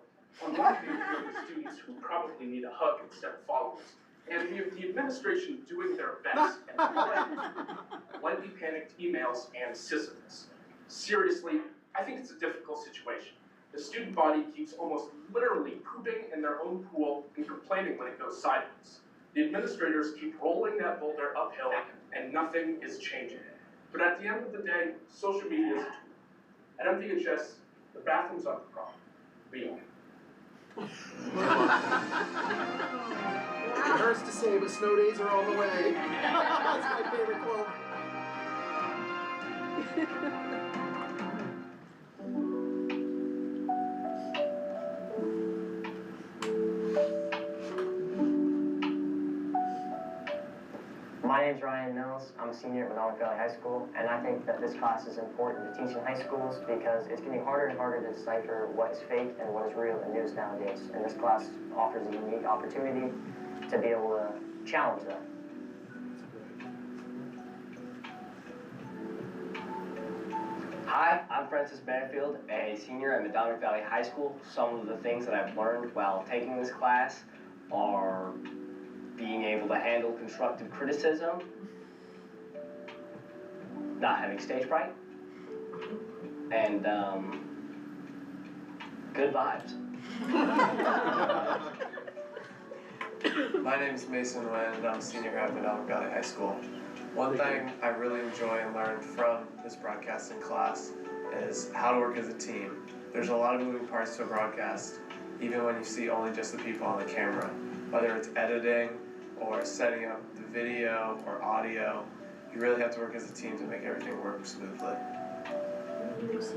On one hand, we have the students who probably need a hug instead of followers, and we have the administration doing their best at lightly panicked emails and Sisyphus. Seriously, I think it's a difficult situation. The student body keeps almost literally pooping in their own pool and complaining when it goes sideways. The administrators keep rolling that boulder uphill and nothing is changing. But at the end of the day, social media is a tool. At MVHS, the bathrooms aren't the problem. We are. It hurts to say, but snow days are on the way. That's my favorite quote. My name's Ryan Mills. I'm a senior at Medomak Valley High School, and I think that this class is important to teach in high schools because it's getting harder and harder to decipher what is fake and what is real in news nowadays. And this class offers a unique opportunity to be able to challenge that. Hi, I'm Francis Banfield, a senior at Medomak Valley High School. Some of the things that I've learned while taking this class are being able to handle constructive criticism, not having stage fright, and good vibes. My name is Mason Wynn, and I'm a senior at Medomak Valley High School. One thing I really enjoy and learned from this broadcasting class is how to work as a team. There's a lot of moving parts to a broadcast, even when you see only just the people on the camera. Whether it's editing, or setting up the video or audio, you really have to work as a team to make everything work smoothly.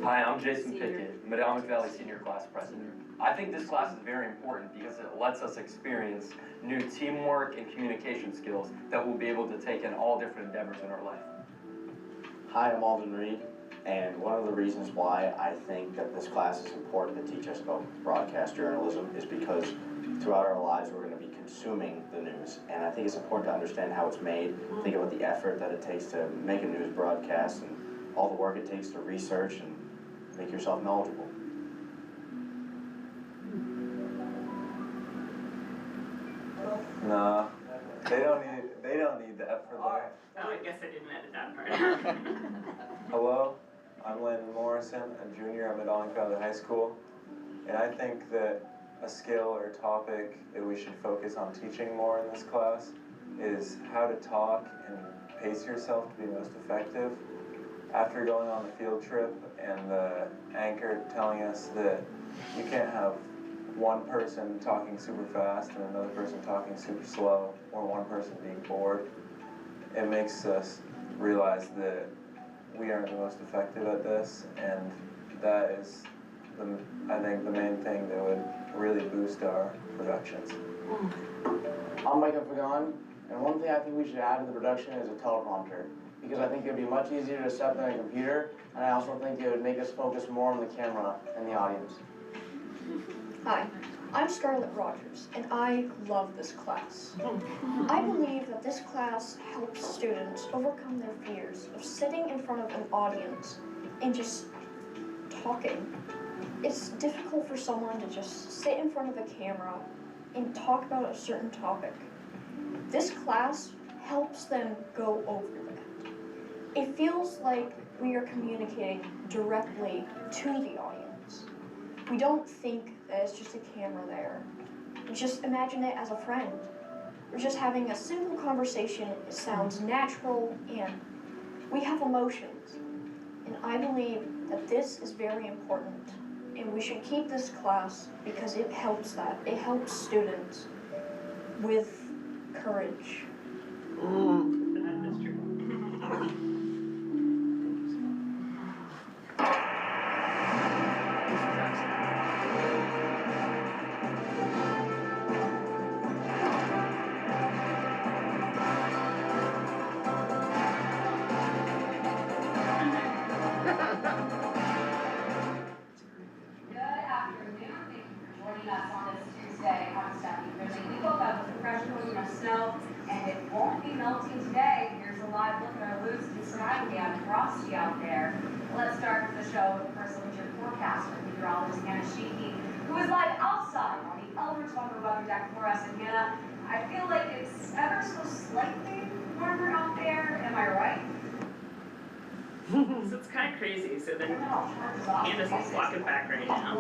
Hi, I'm Jason Pickett, Medomak Valley Senior Class President. I think this class is very important because it lets us experience new teamwork and communication skills that we'll be able to take in all different endeavors in our life. Hi, I'm Alden Reed, and one of the reasons why I think that this class is important to teach us about broadcast journalism is because throughout our lives we're going to be consuming the news, and I think it's important to understand how it's made, think about the effort that it takes to make a news broadcast and all the work it takes to research and make yourself knowledgeable. No, they don't need that for that. Oh, I guess I didn't edit that part. Hello, I'm Landon Morrison, a junior at Medomak Valley High School, and I think that a skill or topic that we should focus on teaching more in this class is how to talk and pace yourself to be most effective. After going on the field trip and the anchor telling us that you can't have one person talking super fast and another person talking super slow, or one person being bored, it makes us realize that we aren't the most effective at this, and that is, I think, the main thing that would really boost our productions. I'm Micah Fagan, and one thing I think we should add to the production is a teleprompter, because I think it would be much easier to set than a computer, and I also think it would make us focus more on the camera and the audience. Hi, I'm Scarlett Rogers, and I love this class. I believe that this class helps students overcome their fears of sitting in front of an audience and just talking. It's difficult for someone to just sit in front of a camera and talk about a certain topic. This class helps them go over that. It feels like we are communicating directly to the audience. We don't think that it's just a camera there. We just imagine it as a friend. We're just having a simple conversation. It sounds natural, and we have emotions. And I believe that this is very important, and we should keep this class because it helps that. It helps students with courage. That is true. Let's start the show with the first winter forecast with meteorologist Hannah Sheehy, who is live outside on the Eldridge Lumber weather deck for us. And Hannah, I feel like it's ever so slightly warmer out there. Am I right? So it's kind of crazy, so then Candace is walking back right now.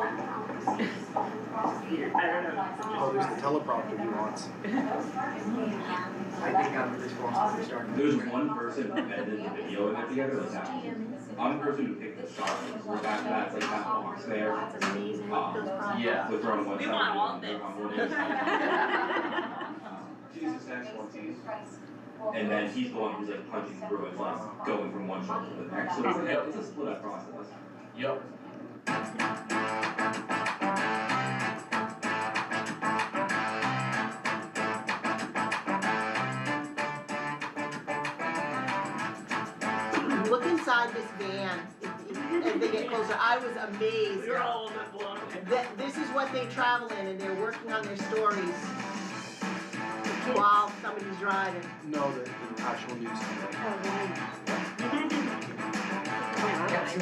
Weird, I don't know. Oh, there's the teleprompter he wants. I think I'm responsible for starting. There's one person who edited the video and together, like that. One person who picked the shot, like that's like that box there. Yeah. So thrown one We side, want all one this. on one end. She's this next one, and then he's the one who's like punching through and like going from one shot to the next. So it's a split up process. Yep. Look inside this van, as they get closer, I was amazed. We were all a little bit blown away. That this is what they travel in, and they're working on their stories while somebody's driving. No, the actual news.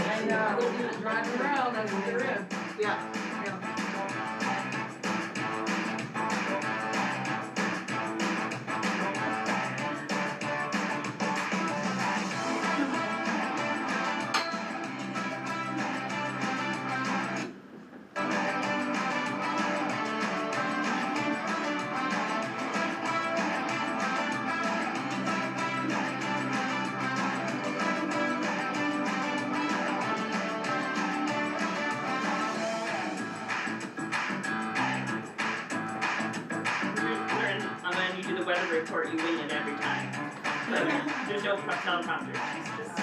And we'll be driving around, that's what they're in. Yeah. And then you do the weather report, you win it every time. There's no teleprompter, she's just.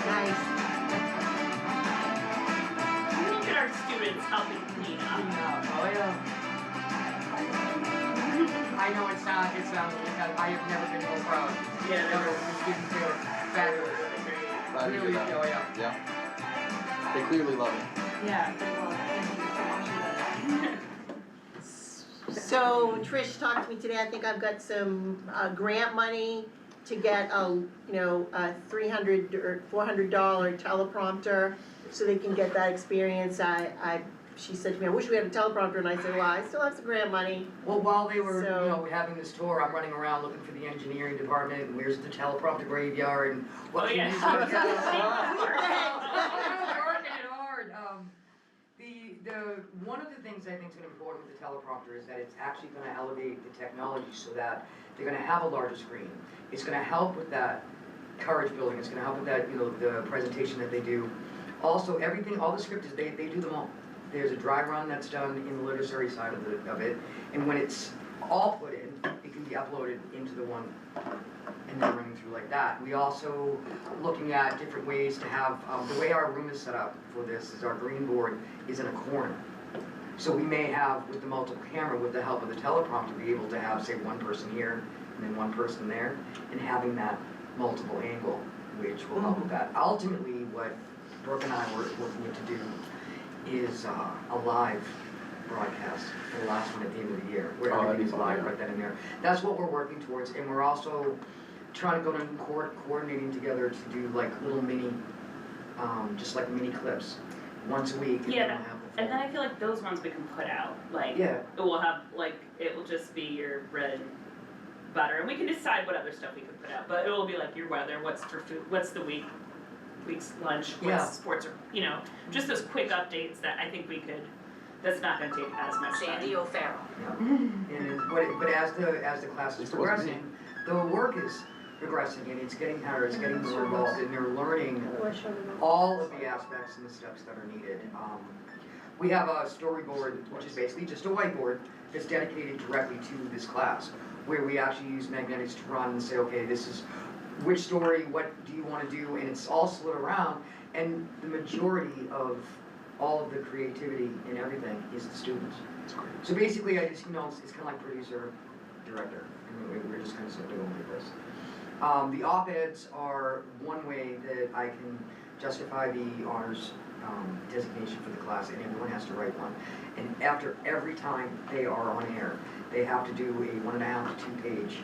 Nice. Look at our students helping clean up. Oh, yeah. I know it sounds because I have never been more proud. Yeah, Never, the students here, fabulous. Glad to hear Really, that. oh, yeah. Yeah. They clearly love it. Yeah. So Trish talked to me today, I think I've got some grant money to get a $300 or $400 teleprompter so they can get that experience. She said to me, I wish we had a teleprompter, and I said, well, I still have some grant money. Well, while they were, So- having this tour, I'm running around looking for the engineering department, and where's the teleprompter graveyard, and what Oh, can yeah. you do? I'm working it hard. One of the things I think is gonna be important with the teleprompter is that it's actually gonna elevate the technology so that they're gonna have a larger screen. It's gonna help with that courage building, it's gonna help with that, the presentation that they do. Also, everything, all the scripts, they do them all. There's a dry run that's done in the literary side of it, and when it's all put in, it can be uploaded into the one, and then running through like that. We also looking at different ways to have, the way our room is set up for this is our green board is in a corner. So we may have, with the multiple camera, with the help of the teleprompter, be able to have, say, one person here, and then one person there, and having that multiple angle, which will help with that. Ultimately, what Brooke and I were looking to do is a live broadcast for the last one at the end of the year, where everything's live right then and there. That's what we're working towards, and we're also trying to go to coordinating together to do like little mini, just like mini clips, once a week. And Yeah, then we'll have the and then I feel like those ones we can put out, like, Yeah. it will have, like, it will just be your bread and butter, and we can decide what other stuff we can put out, but it will be like your weather, what's for food, what's the week's lunch, Yeah. what's sports, or, just those quick updates that I think we could, that's not gonna take as much time. Sandy O'Farrell. But as the class is progressing, the work is progressing and it's getting harder, it's getting more involved, and they're learning all of the aspects and the steps that are needed. We have a storyboard, which is basically just a whiteboard that's dedicated directly to this class, where we actually use magnetics to run and say, okay, this is which story, what do you want to do, and it's all split around, and the majority of all of the creativity and everything is the students. So basically, I just, it's kind of like producer, director, and we're just kind of doing like this. The op-eds are one way that I can justify the honors designation for the class, and everyone has to write one. And after every time they are on air, they have to do a 1.5 to 2 page,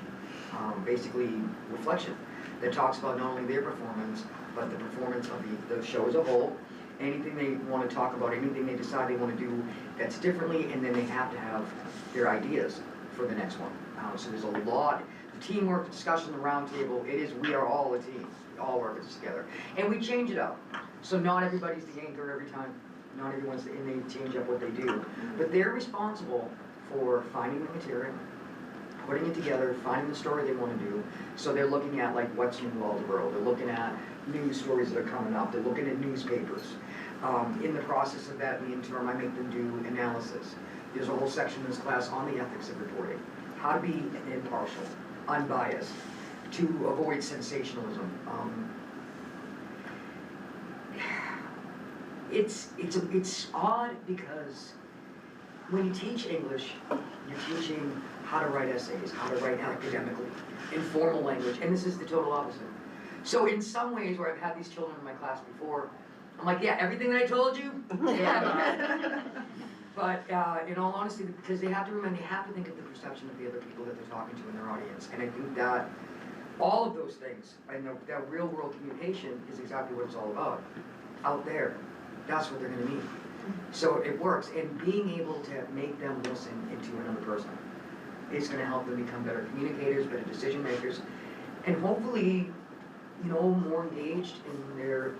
basically reflection. that talks about not only their performance, but the performance of the show as a whole. Anything they want to talk about, anything they decide they want to do that's differently, and then they have to have their ideas for the next one. So there's a lot, the teamwork, discussion, the round table, we are all a team. We all work together. And we change it up. So not everybody's the anchor every time. Not everyone's, and they change up what they do. But they're responsible for finding the material, putting it together, finding the story they want to do. So they're looking at like what's new all the world. They're looking at news stories that are coming up. They're looking at newspapers. In the process of that, in the interim, I make them do analysis. There's a whole section in this class on the ethics of reporting. How to be impartial, unbiased, to avoid sensationalism. It's odd because when you teach English, you're teaching how to write essays, how to write academically, in formal language, and this is the total opposite. So in some ways, where I've had these children in my class before, I'm like, yeah, everything that I told you, yeah. But in all honesty, because they have to remember, they have to think of the perception of the other people that they're talking to in their audience, and I think that all of those things, and that real world communication is exactly what it's all about. Out there, that's what they're gonna need. So it works, and being able to make them listen into another person is gonna help them become better communicators, better decision makers, and hopefully, more engaged in their,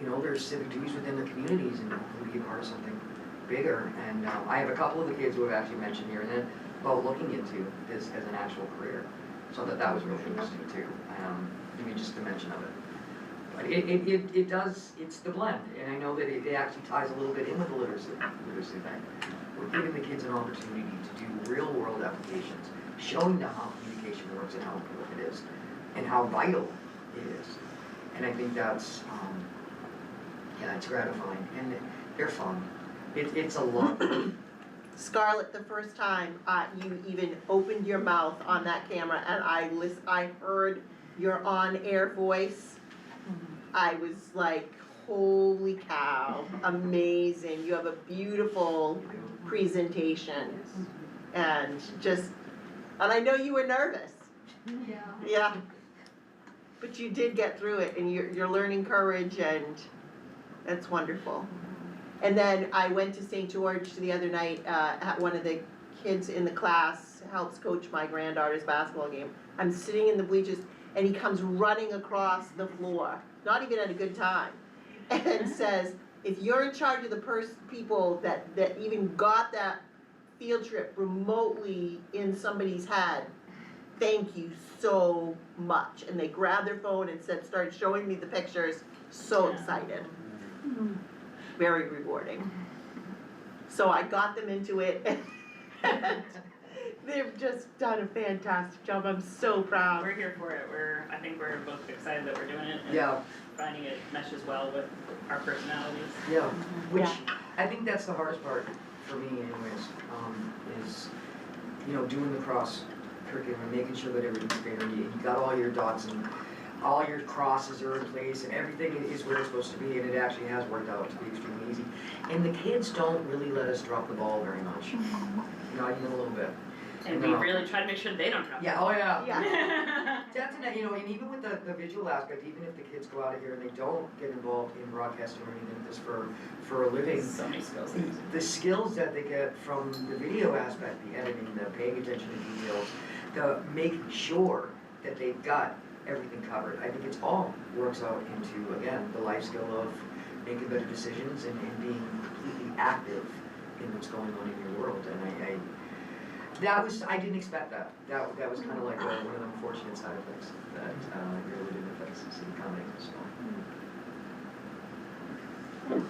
their civic duties within their communities, and hopefully be a part of something bigger. And I have a couple of the kids who have actually mentioned here and then about looking into this as an actual career. So that was really interesting too. Give me just a mention of it. But it does, it's the blend, and I know that it actually ties a little bit in with the literacy thing. We're giving the kids an opportunity to do real world applications, showing them how communication works and how important it is, and how vital it is. And I think that's, it's gratifying, and they're fun. It's a lot. Scarlett, the first time you even opened your mouth on that camera and I heard your on-air voice, I was like, holy cow, amazing. You have a beautiful presentation. And I know you were nervous. Yeah. Yeah. But you did get through it, and you're learning courage, and that's wonderful. And then I went to St. George the other night, one of the kids in the class helps coach my granddaughter's basketball game. I'm sitting in the bleachers, and he comes running across the floor, not even at a good time, and says, if you're in charge of the people that even got that field trip remotely in somebody's head, thank you so much. And they grabbed their phone and started showing me the pictures, so excited. Very rewarding. So I got them into it, and they've just done a fantastic job. I'm so proud. We're here for it. I think we're both excited that we're doing it and finding it meshes well with our personalities. Yeah, which I think that's the hardest part for me anyways, is, doing the cross curriculum and making sure that everything's fair and you got all your dots and all your crosses are in place and everything is where it's supposed to be, and it actually has worked out to be extremely easy. And the kids don't really let us drop the ball very much, not even a little bit. And we really try to make sure they don't drop the ball. That's and even with the visual aspect, even if the kids go out of here and they don't get involved in broadcasting or anything like this for a living, so many skills. The skills that they get from the video aspect, the editing, the paying attention to details, the making sure that they've got everything covered. I think it's all works out into, again, the life skill of making better decisions and being completely active in what's going on in your world. And I didn't expect that. That was kind of like one of the unfortunate side effects that I really didn't see coming. So.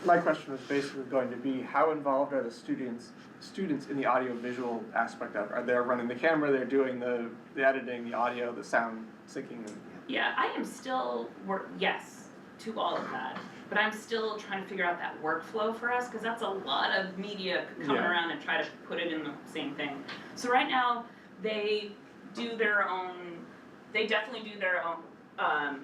My question was basically going to be, how involved are the students in the audio-visual aspect of it? Are they running the camera, they're doing the editing, the audio, the sound syncing? Yeah, I am still, yes, to all of that. But I'm still trying to figure out that workflow for us, because that's a lot of media coming around and try to put it in the same thing. So right now, they definitely do their own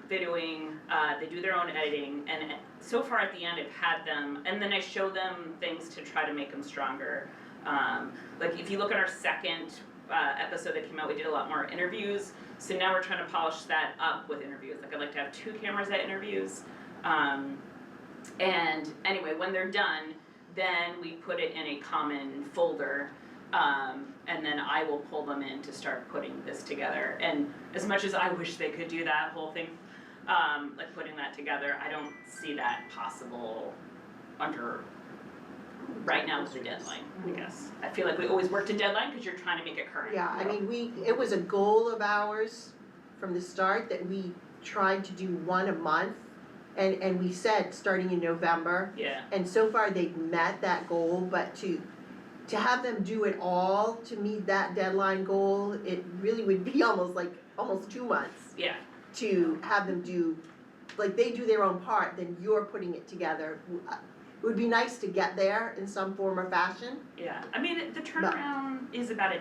videoing, they do their own editing, and so far at the end I've had them, and then I show them things to try to make them stronger. Like if you look at our second episode that came out, we did a lot more interviews. So now we're trying to polish that up with interviews. Like I'd like to have 2 cameras at interviews. And anyway, when they're done, then we put it in a common folder. And then I will pull them in to start putting this together. And as much as I wish they could do that whole thing, like putting that together, I don't see that possible under right now with the deadline, I guess. I feel like we always work to deadline because you're trying to make it current. Yeah, I mean, it was a goal of ours from the start that we tried to do 1 a month. And we said, starting in November. Yeah. And so far, they've met that goal, but to have them do it all to meet that deadline goal, it really would be almost 2 months. Yeah. To have them do, like they do their own part, then you're putting it together. It would be nice to get there in some form or fashion. Yeah, I mean, the turnaround is about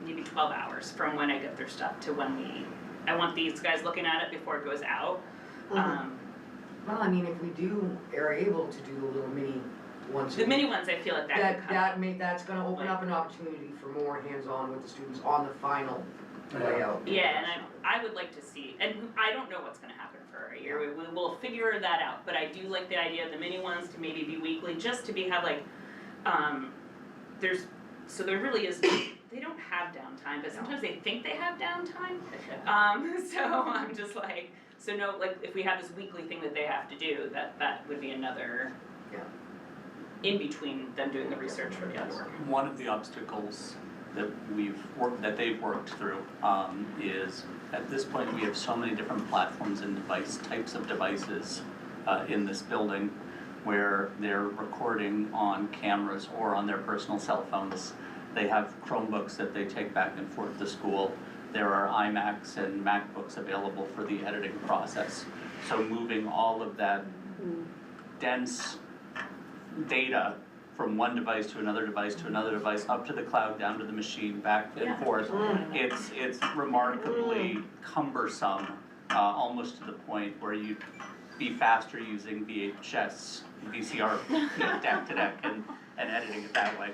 maybe 12 hours from when I get their stuff to when I want these guys looking at it before it goes out. Well, I mean, if we are able to do the little mini ones. The mini ones, I feel like that's gonna open up an opportunity for more hands-on with the students on the final layout. Yeah, and I would like to see, and I don't know what's gonna happen for a year, we will figure that out, but I do like the idea of the mini ones to maybe be weekly, just to have like, there really is, they don't have downtime, but sometimes they think they have downtime. So I'm just like, so no, like if we have this weekly thing that they have to do, that would be another in between them doing the research for the other work. One of the obstacles that they've worked through is at this point we have so many different platforms and types of devices in this building where they're recording on cameras or on their personal cell phones. They have Chromebooks that they take back and forth to school. There are iMacs and MacBooks available for the editing process. So moving all of that dense data from one device to another device to another device, up to the cloud, down to the machine, back and forth. It's remarkably cumbersome, almost to the point where you'd be faster using VHS, VCR, deck to deck and editing it that way.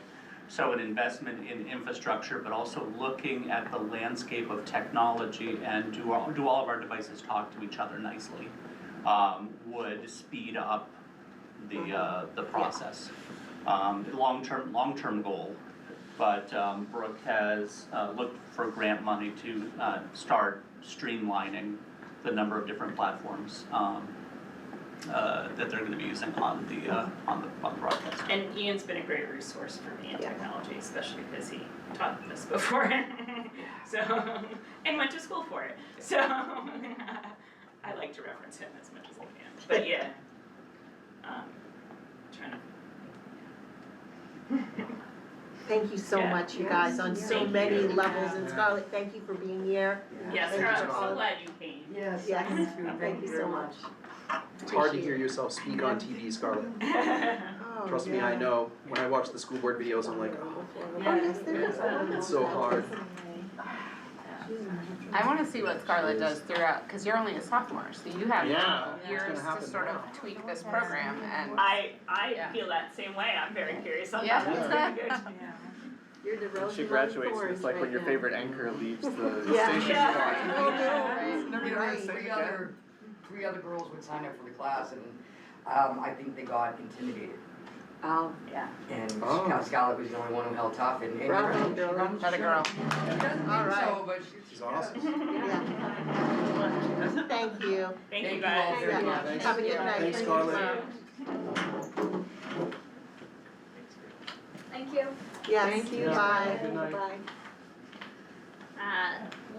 So an investment in infrastructure, but also looking at the landscape of technology and do all of our devices talk to each other nicely, would speed up the process. Long-term goal, but Brooke has looked for grant money to start streamlining the number of different platforms that they're going to be using on the broadcast. And Ian's been a great resource for me in technology, especially because he taught this before, so and went to school for it. So I like to reference him as much as I can. But yeah, trying to. Thank you so much, you guys, on so many levels. And Scarlett, thank you for being here. Yes, I'm so glad you came. Yes, thank you so much. It's hard to hear yourself speak on TV, Scarlett. Trust me, I know. When I watch the school board videos, I'm like, oh, it's so hard. I want to see what Scarlett does throughout, because you're only a sophomore, so you have years to sort of tweak this program. And I feel that same way. I'm very curious on that. You're the When rose she among graduates, thorns it's like right when your now. favorite anchor leaves the Yeah. station you watch. Three other girls would sign up for the class, and I think they got intimidated. Oh, yeah. And Scarlett was the only one who held tough, and Bravo, girl. That a girl. All right. so, but she's awesome. Thank you. Thank you guys. all very much. Have a good night. Thanks, Scarlett. Thank you. Yes, Thank you. bye. Good night. Bye.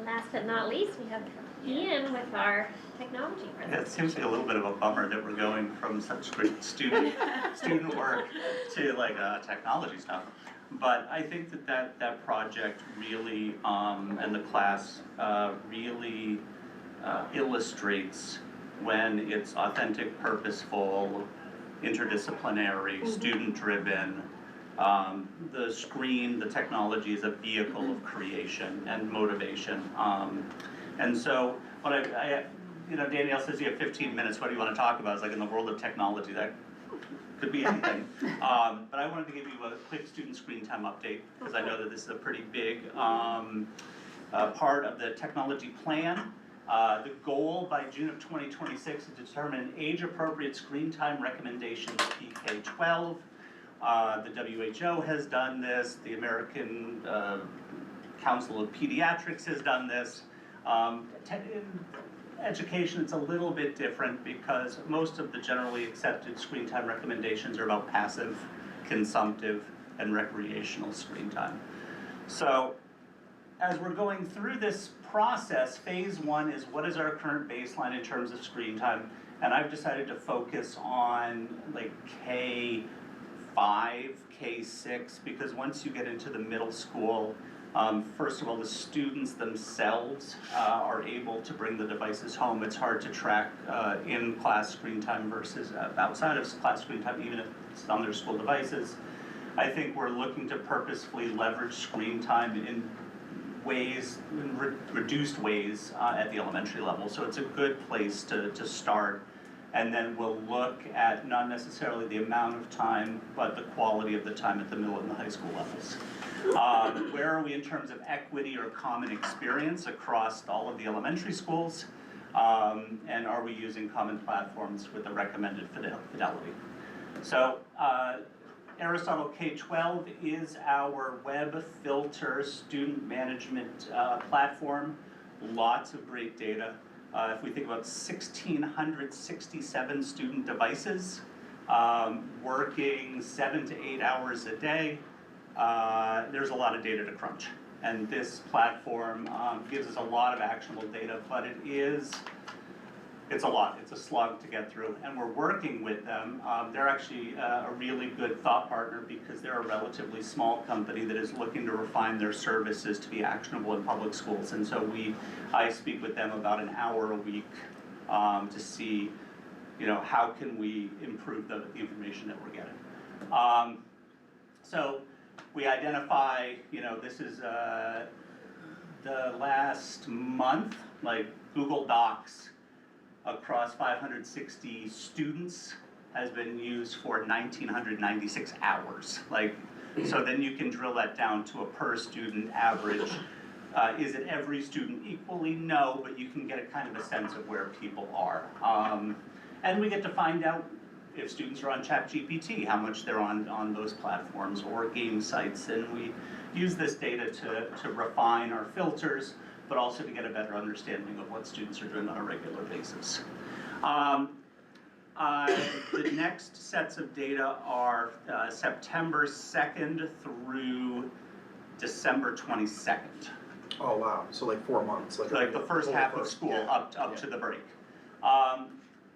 Last but not least, we have Ian with our technology Yeah, presentation. it seems like a little bit of a bummer that we're going from such great student work to like technology stuff. But I think that project really and the class really illustrates when it's authentic, purposeful, interdisciplinary, student-driven. The screen, the technology is a vehicle of creation and motivation. And so, what Danielle says you have 15 minutes, what do you want to talk about? It's like in the world of technology, that could be anything. But I wanted to give you a quick student screen time update, because I know that this is a pretty big part of the technology plan. The goal by June of 2026 is to determine age-appropriate screen time recommendations PK-12. The WHO has done this, the American Council of Pediatrics has done this. In education, it's a little bit different because most of the generally accepted screen time recommendations are about passive, consumptive, and recreational screen time. So, as we're going through this process, phase one is what is our current baseline in terms of screen time, and I've decided to focus on like K5, K6, because once you get into the middle school, first of all, the students themselves are able to bring the devices home. It's hard to track in-class screen time versus outside of class screen time, even if it's on their school devices. I think we're looking to purposefully leverage screen time in reduced ways at the elementary level. So it's a good place to start. And then we'll look at not necessarily the amount of time, but the quality of the time at the middle and the high school levels. Where are we in terms of equity or common experience across all of the elementary schools? And are we using common platforms with the recommended fidelity? So Aristotle K-12 is our web filter student management platform. Lots of great data. If we think about 1,667 student devices, working 7 to 8 hours a day, there's a lot of data to crunch. And this platform gives us a lot of actionable data, but it's a lot. It's a slog to get through, and we're working with them. They're actually a really good thought partner because they're a relatively small company that is looking to refine their services to be actionable in public schools. And so I speak with them about an hour a week to see, how can we improve the information that we're getting. So we identify, this is the last month, like Google Docs across 560 students has been used for 1,996 hours. So then you can drill that down to a per student average. Is it every student equally? No, but you can get a kind of a sense of where people are. And we get to find out if students are on ChatGPT, how much they're on those platforms or game sites. And we use this data to refine our filters, but also to get a better understanding of what students are doing on a regular basis. The next sets of data are September 2nd through December 22nd. Oh, wow, so like 4 months. Like the first half of school up to the break.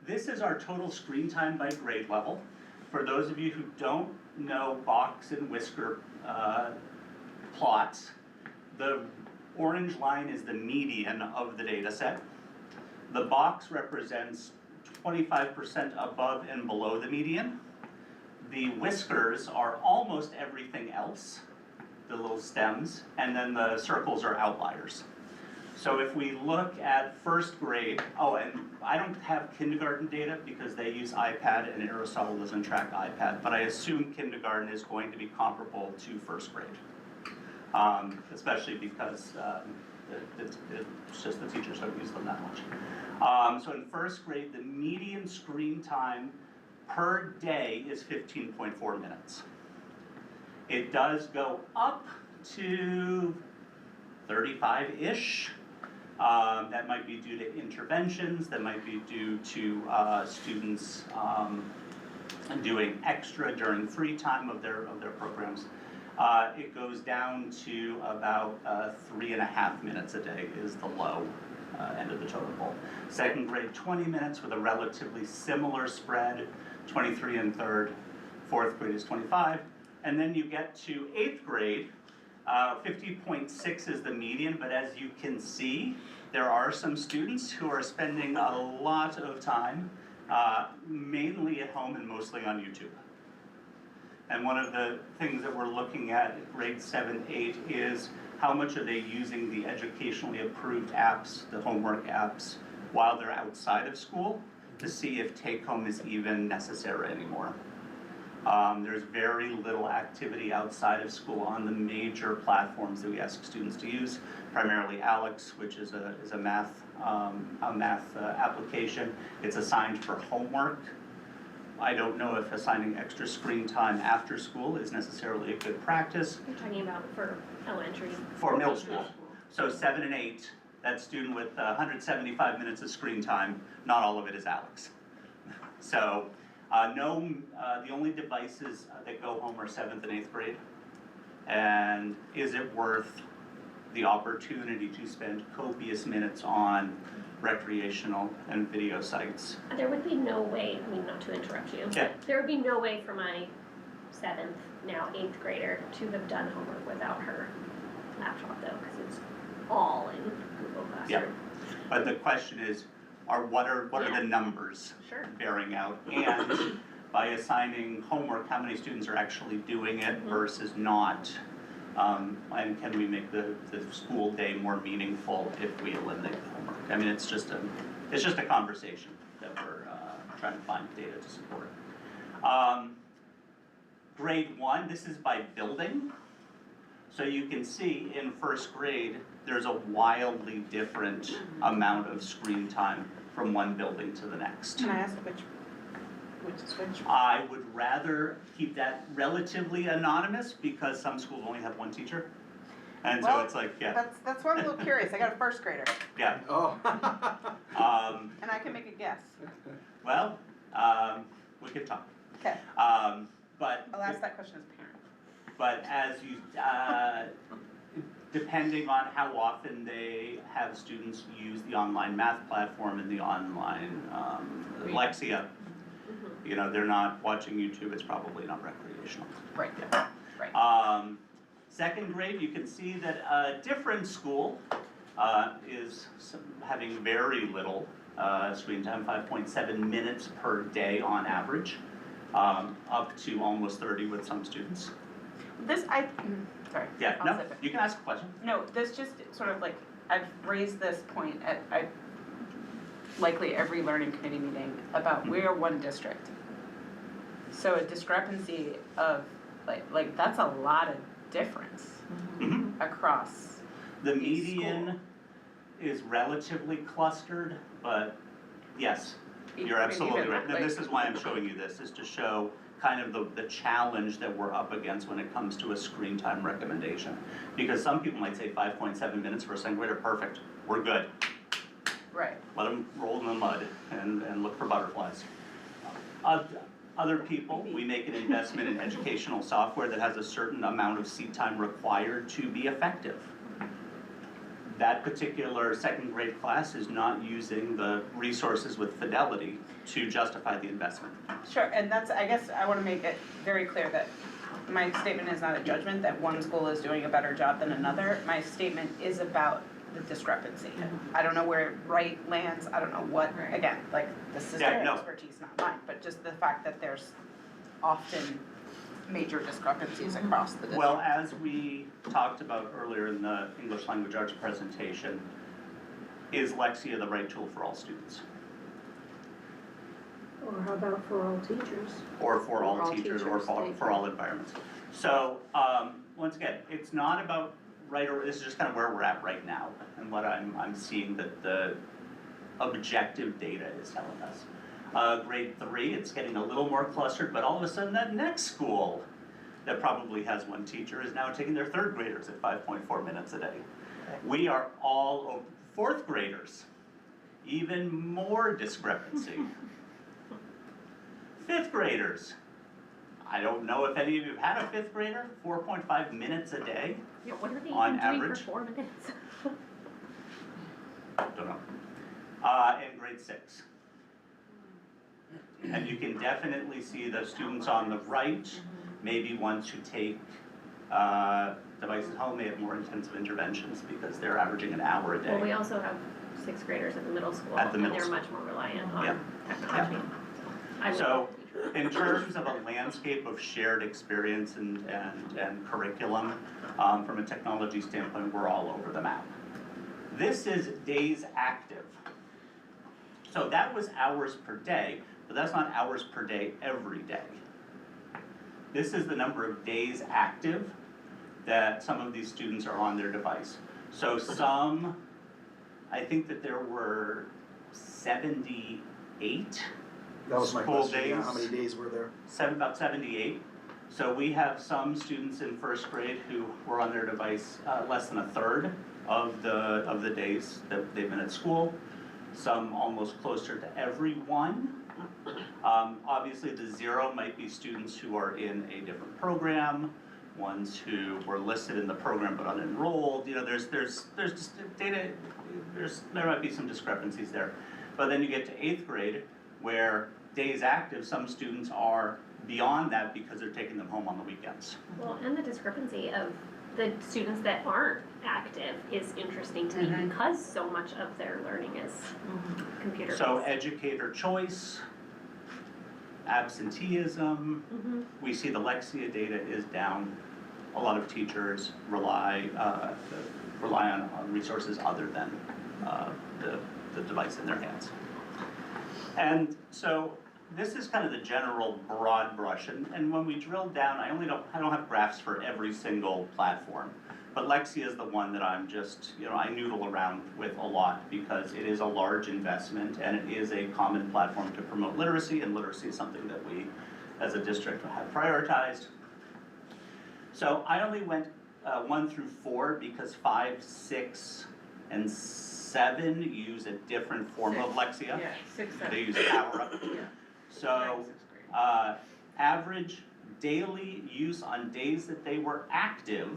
This is our total screen time by grade level. For those of you who don't know box and whisker plots, the orange line is the median of the data set. The box represents 25% above and below the median. The whiskers are almost everything else, the little stems, and then the circles are outliers. So if we look at first grade, and I don't have kindergarten data because they use iPad and Aristotle doesn't track iPad, but I assume kindergarten is going to be comparable to first grade. Especially because it's just the teachers don't use them that much. So in first grade, the median screen time per day is 15.4 minutes. It does go up to 35-ish. That might be due to interventions, that might be due to students doing extra during free time of their programs. It goes down to about 3.5 minutes a day is the low end of the totem pole. Second grade, 20 minutes with a relatively similar spread, 23 and third. Fourth grade is 25. And then you get to 8th grade, 50.6 is the median, but as you can see, there are some students who are spending a lot of time, mainly at home and mostly on YouTube. And one of the things that we're looking at grade 7, 8 is how much are they using the educationally approved apps, the homework apps, while they're outside of school to see if take home is even necessary anymore. There's very little activity outside of school on the major platforms that we ask students to use, primarily Alex, which is a math application. It's assigned for homework. I don't know if assigning extra screen time after school is necessarily a good practice. You're talking about for elementary? For middle school. So 7 and 8, that student with 175 minutes of screen time, not all of it is Alex. So the only devices that go home are 7th and 8th grade. And is it worth the opportunity to spend copious minutes on recreational and video sites? There would be no way, I mean, not to interrupt you, Yeah. there would be no way for my 7th, now 8th grader to have done homework without her laptop though, because it's all in Google Classroom. Yeah. But the question is, what are the numbers bearing out? And by assigning homework, how many students are actually doing it versus not? And can we make the school day more meaningful if we eliminate the homework? I mean, it's just a conversation that we're trying to find data to support. Grade 1, this is by building. So you can see in first grade, there's a wildly different amount of screen time from one building to the next. Can I ask which is which? I would rather keep that relatively anonymous because some schools only have one teacher. And so it's like, yeah. That's why I'm a little curious. I got a first grader. Yeah. Oh. And I can make a guess. Well, we could talk. Okay. But I'll ask that question as a parent. But as you, depending on how often they have students use the online math platform and the online Lexia, you know, they're not watching YouTube, it's probably not recreational. Right, yeah, right. Second grade, you can see that a different school is having very little screen time, 5.7 minutes per day on average, up to almost 30 with some students. Sorry. Yeah, I'll no, zip it. you can ask a question. No, this just sort of like, I've raised this point at likely every learning committee meeting about we're one district. So a discrepancy of like that's a lot of difference across The median is relatively clustered, but yes, you're absolutely right. And this is why I'm showing you this, is to show kind of the challenge that we're up against when it comes to a screen time recommendation. Because some people might say 5.7 minutes for a second grader, perfect, we're good. Right. Let them roll in the mud and look for butterflies. Other people, we make an investment in educational software that has a certain amount of seat time required to be effective. That particular second grade class is not using the resources with fidelity to justify the investment. Sure, and that's, I guess I want to make it very clear that my statement is not a judgment that one school is doing a better job than another. My statement is about the discrepancy. I don't know where right lands, I don't know what, again, like, this is their expertise, not mine, but just the fact that there's often major discrepancies across the district. Well, as we talked about earlier in the English Language Arts presentation, is Lexia the right tool for all students? Or how about for all teachers? Or for all teachers, or for all environments. So, once again, it's not about right or, this is just kind of where we're at right now, and what I'm seeing that the objective data is telling us. Grade 3, it's getting a little more clustered, but all of a sudden that next school that probably has one teacher is now taking their third graders at 5.4 minutes a day. We are all over, fourth graders, even more discrepancy. Fifth graders, I don't know if any of you have had a fifth grader, 4.5 minutes a day Yeah, what are they on even doing average. for 4 minutes? Don't know. In grade 6. And you can definitely see the students on the right, maybe want to take devices home, they have more intensive interventions because they're averaging an hour a day. Well, we also have 6th graders at the middle school, At the and middle they're school. much more reliant on Yeah. technology. So, in terms of a landscape of shared experience and curriculum, from a technology standpoint, we're all over the map. This is days active. So that was hours per day, but that's not hours per day every day. This is the number of days active that some of these students are on their device. So some, I think that there were 78 That was my school question, yeah, days. how many days were there? About 78. So we have some students in first grade who were on their device less than a third of the days that they've been at school. Some almost closer to every one. Obviously the zero might be students who are in a different program, ones who were listed in the program but unenrolled. You know, there's just data, there might be some discrepancies there. But then you get to 8th grade where days active, some students are beyond that because they're taking them home on the weekends. Well, and the discrepancy of the students that aren't active is interesting to me because so much of their learning is computer-based. So educator choice, absenteeism, we see the Lexia data is down. A lot of teachers rely on resources other than the device in their hands. And so this is kind of the general broad brush, and when we drill down, I don't have graphs for every single platform, but Lexia is the one that I'm just, I noodle around with a lot because it is a large investment and it is a common platform to promote literacy, and literacy is something that we as a district have prioritized. So I only went 1 through 4 because 5, 6, and 7 use a different form of Lexia. Yeah, 6, 7. They use PowerUp. Yeah. So, average daily use on days that they were active,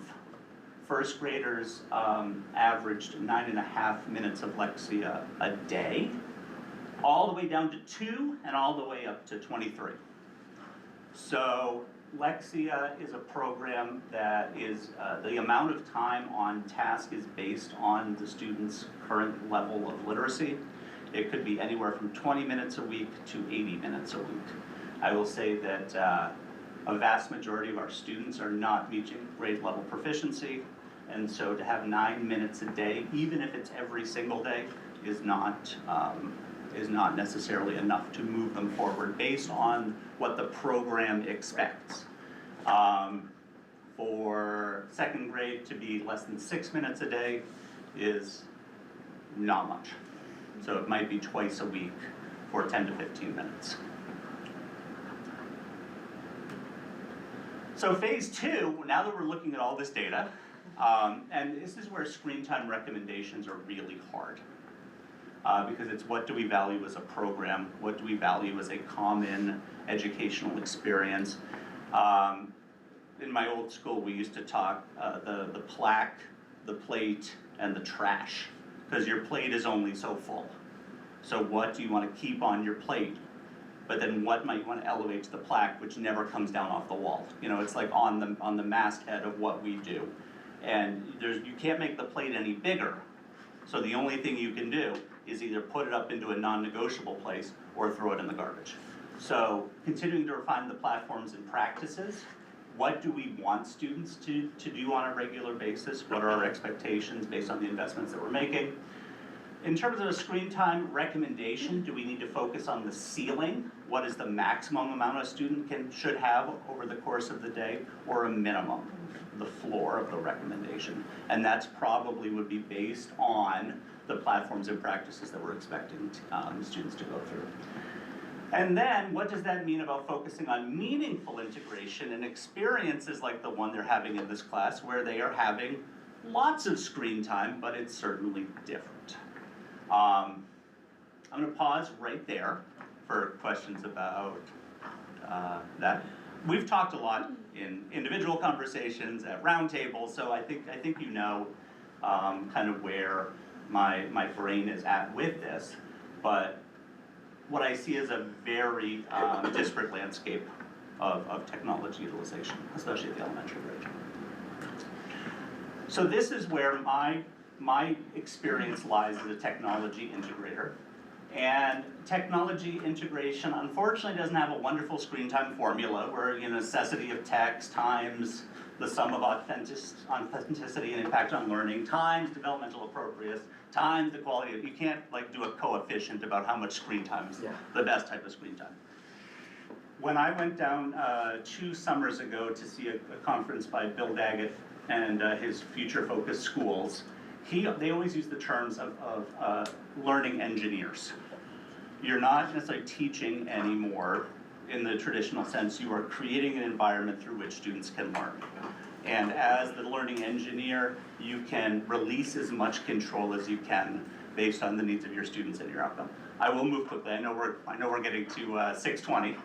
first graders averaged 9.5 minutes of Lexia a day, all the way down to 2 and all the way up to 23. So Lexia is a program that is, the amount of time on task is based on the student's current level of literacy. It could be anywhere from 20 minutes a week to 80 minutes a week. I will say that a vast majority of our students are not reaching grade level proficiency, and so to have 9 minutes a day, even if it's every single day, is not necessarily enough to move them forward based on what the program expects. For second grade to be less than 6 minutes a day is not much. So it might be twice a week for 10 to 15 minutes. So phase 2, now that we're looking at all this data, and this is where screen time recommendations are really hard. Because it's what do we value as a program, what do we value as a common educational experience. In my old school, we used to talk the plaque, the plate, and the trash, because your plate is only so full. So what do you want to keep on your plate? But then what might you want to elevate to the plaque, which never comes down off the wall? You know, it's like on the masthead of what we do. And you can't make the plate any bigger. So the only thing you can do is either put it up into a non-negotiable place or throw it in the garbage. So continuing to refine the platforms and practices, what do we want students to do on a regular basis? What are our expectations based on the investments that we're making? In terms of a screen time recommendation, do we need to focus on the ceiling? What is the maximum amount a student should have over the course of the day, or a minimum, the floor of the recommendation? And that's probably would be based on the platforms and practices that we're expecting students to go through. And then, what does that mean about focusing on meaningful integration and experiences like the one they're having in this class, where they are having lots of screen time, but it's certainly different. I'm going to pause right there for questions about that. We've talked a lot in individual conversations at roundtables, so I think you know kind of where my brain is at with this, but what I see is a very disparate landscape of technology utilization, especially at the elementary grade. So this is where my experience lies as a technology integrator. And technology integration, unfortunately, doesn't have a wonderful screen time formula where necessity of text times the sum of authenticity and impact on learning times developmental appropriateness times the quality of, you can't like do a coefficient about how much screen time is the best type of screen time. when I went down 2 summers ago to see a conference by Bill Daggett and his future focused schools, they always use the terms of learning engineers. You're not necessarily teaching anymore in the traditional sense, you are creating an environment through which students can learn. And as the learning engineer, you can release as much control as you can based on the needs of your students and your outcome. I will move quickly. I know we're getting to 6:20,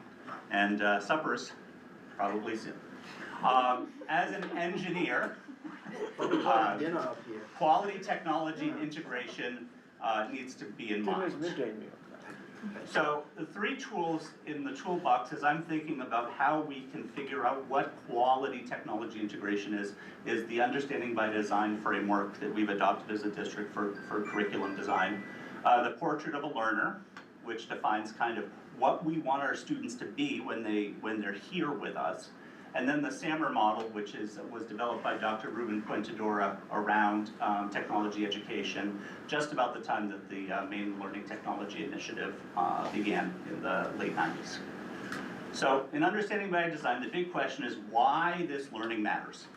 and supper's probably soon. As an engineer, quality technology integration needs to be in mind. So the 3 tools in the toolbox, as I'm thinking about how we can figure out what quality technology integration is the Understanding by Design framework that we've adopted as a district for curriculum design. The Portrait of a Learner, which defines kind of what we want our students to be when they're here with us. And then the SAMR model, which was developed by Dr. Ruben Quintadora around technology education, just about the time that the Maine Learning Technology Initiative began in the late 90s. So in Understanding by Design, the big question is why this learning matters.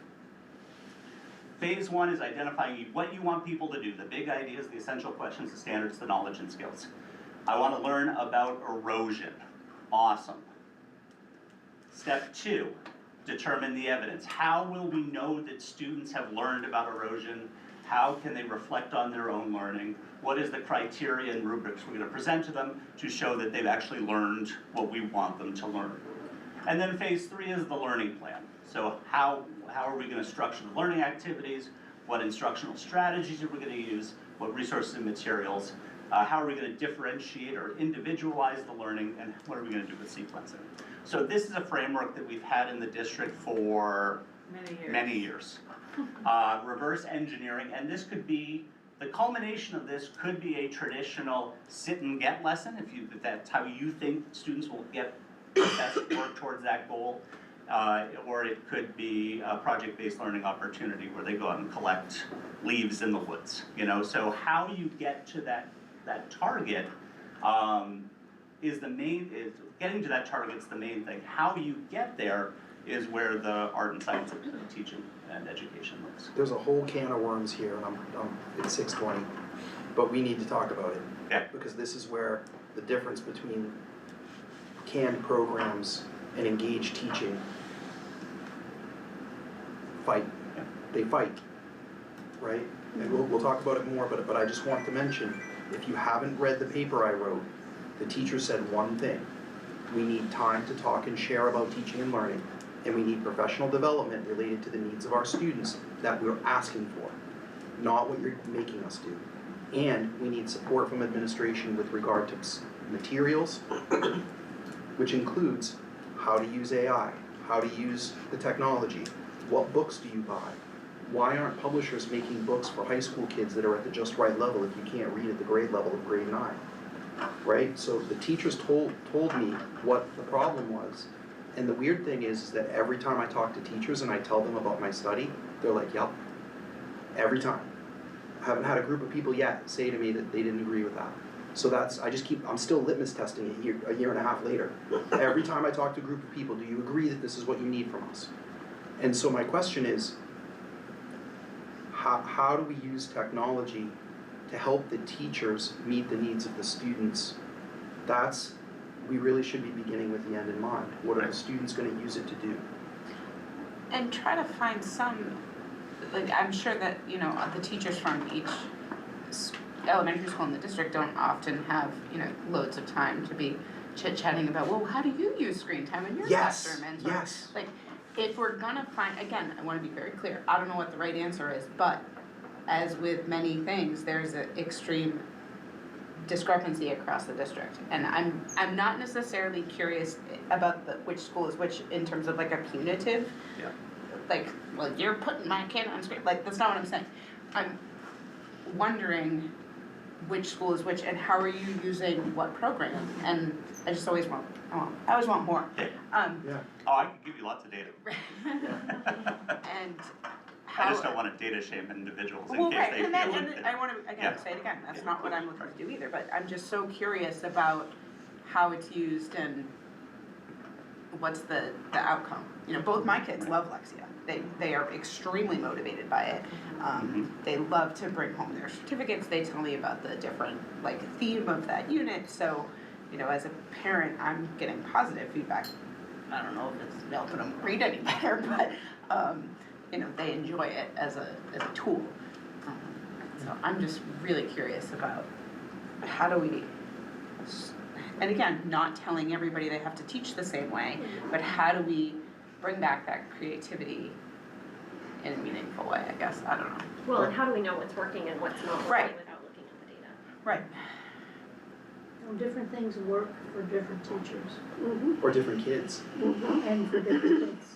Phase 1 is identifying what you want people to do, the big ideas, the essential questions, the standards, the knowledge and skills. I want to learn about erosion. Awesome. Step 2. Determine the evidence. How will we know that students have learned about erosion? How can they reflect on their own learning? What is the criteria and rubrics we're going to present to them to show that they've actually learned what we want them to learn? And then phase 3 is the learning plan. So how are we going to structure the learning activities? What instructional strategies are we going to use? What resources and materials? How are we going to differentiate or individualize the learning? And what are we going to do with sequencing? So this is a framework that we've had in the district for many years. Reverse engineering, and this could be, the culmination of this could be a traditional sit and get lesson, if that's how you think students will get the best work towards that goal. Or it could be a project-based learning opportunity where they go out and collect leaves in the woods. So how you get to that target is getting to that target's the main thing. How you get there is where the art and science of teaching and education lives. There's a whole can of worms here, and it's 6:20, but we need to talk about it. Okay. Because this is where the difference between canned programs and engaged teaching fight. Yeah. They fight, right? And we'll talk about it more, but I just want to mention, if you haven't read the paper I wrote, the teacher said one thing: we need time to talk and share about teaching and learning, and we need professional development related to the needs of our students that we're asking for, not what you're making us do. And we need support from administration with regard to materials, which includes how to use AI, how to use the technology, what books do you buy, why aren't publishers making books for high school kids that are at the just right level if you can't read at the grade level of grade 9? Right? So the teachers told me what the problem was, and the weird thing is that every time I talk to teachers and I tell them about my study, they're like, yep, every time. I haven't had a group of people yet say to me that they didn't agree with that. So I'm still litmus testing it a year and a half later. Every time I talk to a group of people, do you agree that this is what you need from us? And so my question is, how do we use technology to help the teachers meet the needs of the students? We really should be beginning with the end in mind. What are the students going to use it to do? And try to find some, I'm sure that, the teachers from each elementary school in the district don't often have, loads of time to be chit-chatting about, well, how do you use screen time in your classroom? And yes. If we're gonna find, again, I wanna be very clear, I don't know what the right answer is, but as with many things, there's an extreme discrepancy across the district. And I'm not necessarily curious about which school is which in terms of a punitive, well, you're putting my kid on screen, that's not what I'm saying. I'm wondering which school is which and how are you using what program? And I just always want more. I can give you lots of data. And I just don't want to data shame individuals in case they feel I want to, say it again, that's not what I'm looking to do either, but I'm just so curious about how it's used and what's the outcome? You know, both my kids love Lexia. They are extremely motivated by it. They love to bring home their certificates. They tell me about the different theme of that unit. So, you know, as a parent, I'm getting positive feedback. I don't know if it's helping them read any better, but you know, they enjoy it as a tool. So I'm just really curious about how do we, and again, not telling everybody they have to teach the same way, but how do we bring back that creativity in a meaningful way, I guess, I don't know. Well, and how do we know what's working and what's not working Right. without looking at the data? Right. Well, different things work for different teachers. Or different kids. And for different kids.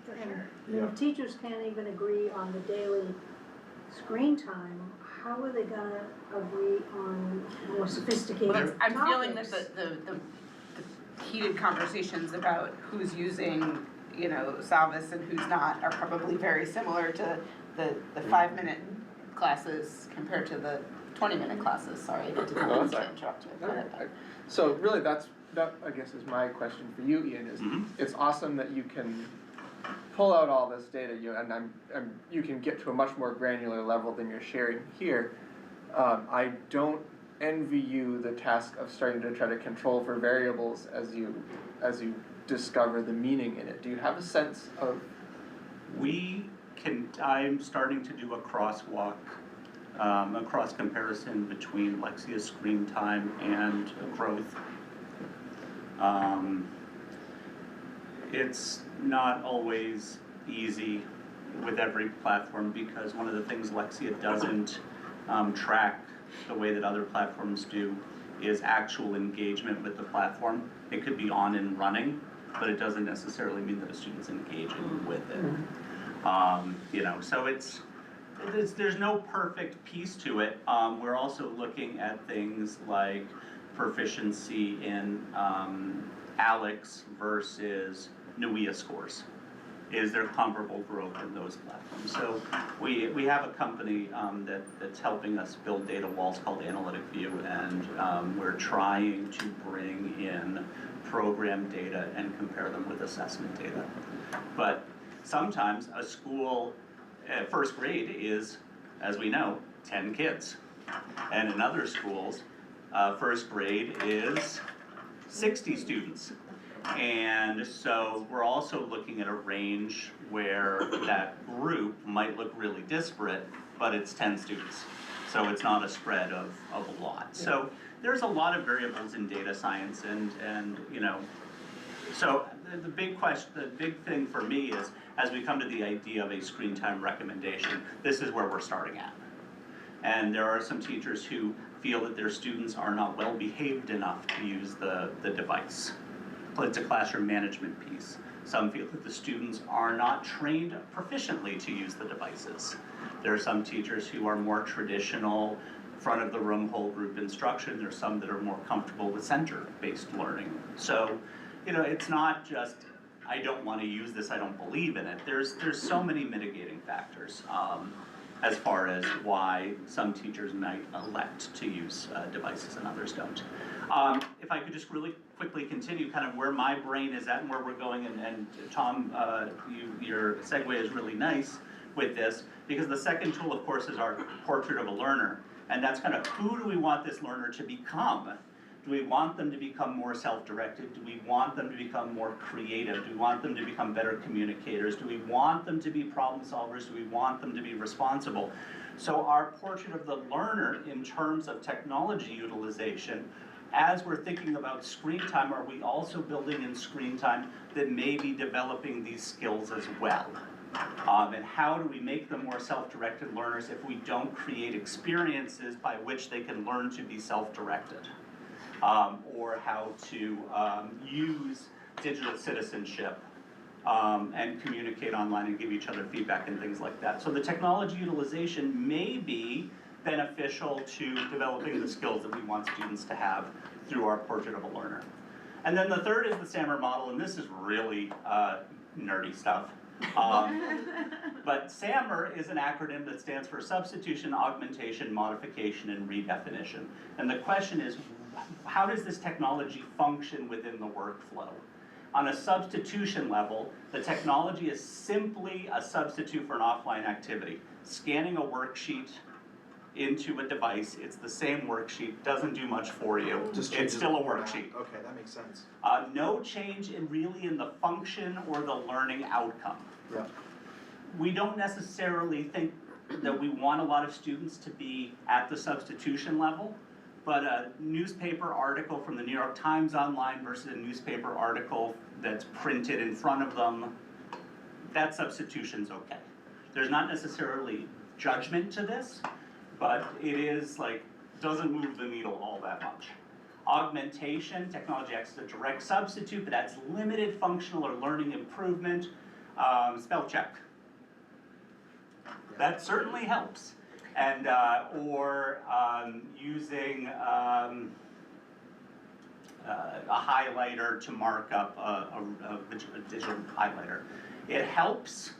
For And, sure. you know, if teachers can't even agree on the daily screen time, how are they gonna agree on more sophisticated Well, topics? I'm feeling that the heated conversations about who's using, you know, Salvis and who's not are probably very similar to the 5-minute classes compared to the 20-minute classes. Sorry, I didn't mean to interrupt you. Go ahead. So really, that I guess is my question for you, Ian. Is it's awesome that you can pull out all this data, and you can get to a much more granular level than you're sharing here. I don't envy you the task of starting to try to control for variables as you discover the meaning in it. Do you have a sense of? I'm starting to do a crosswalk, a cross comparison between Lexia's screen time and growth. It's not always easy with every platform because one of the things Lexia doesn't track the way that other platforms do is actual engagement with the platform. It could be on and running, but it doesn't necessarily mean that a student's engaging with it. You know, so there's no perfect piece to it. We're also looking at things like proficiency in ALEX versus NUIA scores. Is there comparable growth in those platforms? So we have a company that's helping us build data walls called Analytic View, and we're trying to bring in program data and compare them with assessment data. But sometimes a school at first grade is, as we know, 10 kids. And in other schools, first grade is 60 students. And so we're also looking at a range where that group might look really disparate, but it's 10 students. So it's not a spread of a lot. So there's a lot of variables in data science and you know, so the big question, the big thing for me is, as we come to the idea of a screen time recommendation, this is where we're starting at. And there are some teachers who feel that their students are not well behaved enough to use the device. It's a classroom management piece. Some feel that the students are not trained proficiently to use the devices. There are some teachers who are more traditional, front of the room, whole group instruction. There's some that are more comfortable with center-based learning. So, you know, it's not just, I don't want to use this, I don't believe in it. There's so many mitigating factors as far as why some teachers might elect to use devices and others don't. If I could just really quickly continue kind of where my brain is at and where we're going, and Tom, your segue is really nice with this, because the second tool, of course, is our portrait of a learner. And that's kind of, who do we want this learner to become? Do we want them to become more self-directed? Do we want them to become more creative? Do we want them to become better communicators? Do we want them to be problem solvers? Do we want them to be responsible? So our portrait of the learner in terms of technology utilization, as we're thinking about screen time, are we also building in screen time that may be developing these skills as well? And how do we make them more self-directed learners if we don't create experiences by which they can learn to be self-directed? Or how to use digital citizenship and communicate online and give each other feedback and things like that. So the technology utilization may be beneficial to developing the skills that we want students to have through our portrait of a learner. And then the third is the SAMR model, and this is really nerdy stuff. But SAMR is an acronym that stands for Substitution, Augmentation, Modification, and Redefinition. And the question is, how does this technology function within the workflow? On a substitution level, the technology is simply a substitute for an offline activity. Scanning a worksheet into a device, it's the same worksheet, doesn't do much for you. Just It's changes still a the format. worksheet. Okay, that makes sense. No change in the function or the learning outcome. Yeah. We don't necessarily think that we want a lot of students to be at the substitution level, but a newspaper article from the New York Times online versus a newspaper article that's printed in front of them, that substitution's okay. There's not necessarily judgment to this, but it is like, doesn't move the needle all that much. Augmentation, technology acts as a direct substitute, but that's limited functional or learning improvement. Spell check. That certainly helps. And, or using a highlighter to mark up a digital highlighter. It helps,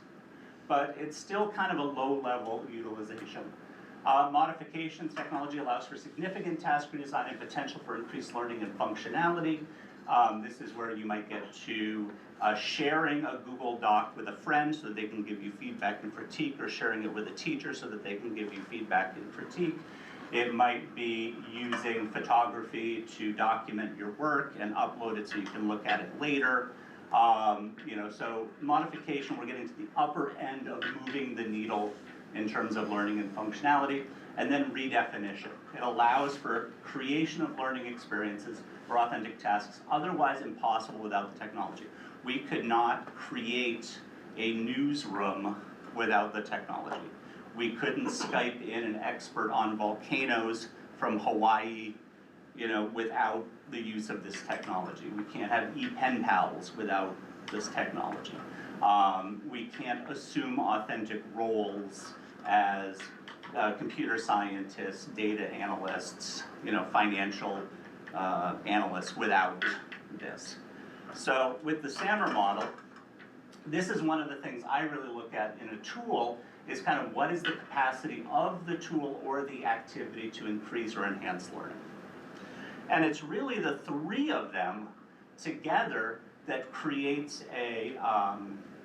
but it's still kind of a low-level utilization. Modifications, technology allows for significant task redesign and potential for increased learning and functionality. This is where you might get to sharing a Google Doc with a friend so that they can give you feedback and critique, or sharing it with a teacher so that they can give you feedback and critique. It might be using photography to document your work and upload it so you can look at it later. So modification, we're getting to the upper end of moving the needle in terms of learning and functionality. And then redefinition. It allows for creation of learning experiences or authentic tasks otherwise impossible without the technology. We could not create a newsroom without the technology. We couldn't Skype in an expert on volcanoes from Hawaii, without the use of this technology. We can't have pen pals without this technology. We can't assume authentic roles as computer scientists, data analysts, financial analysts without this. So with the SAMR model, this is one of the things I really look at in a tool, is kind of what is the capacity of the tool or the activity to increase or enhance learning. And it's really the three of them together that creates a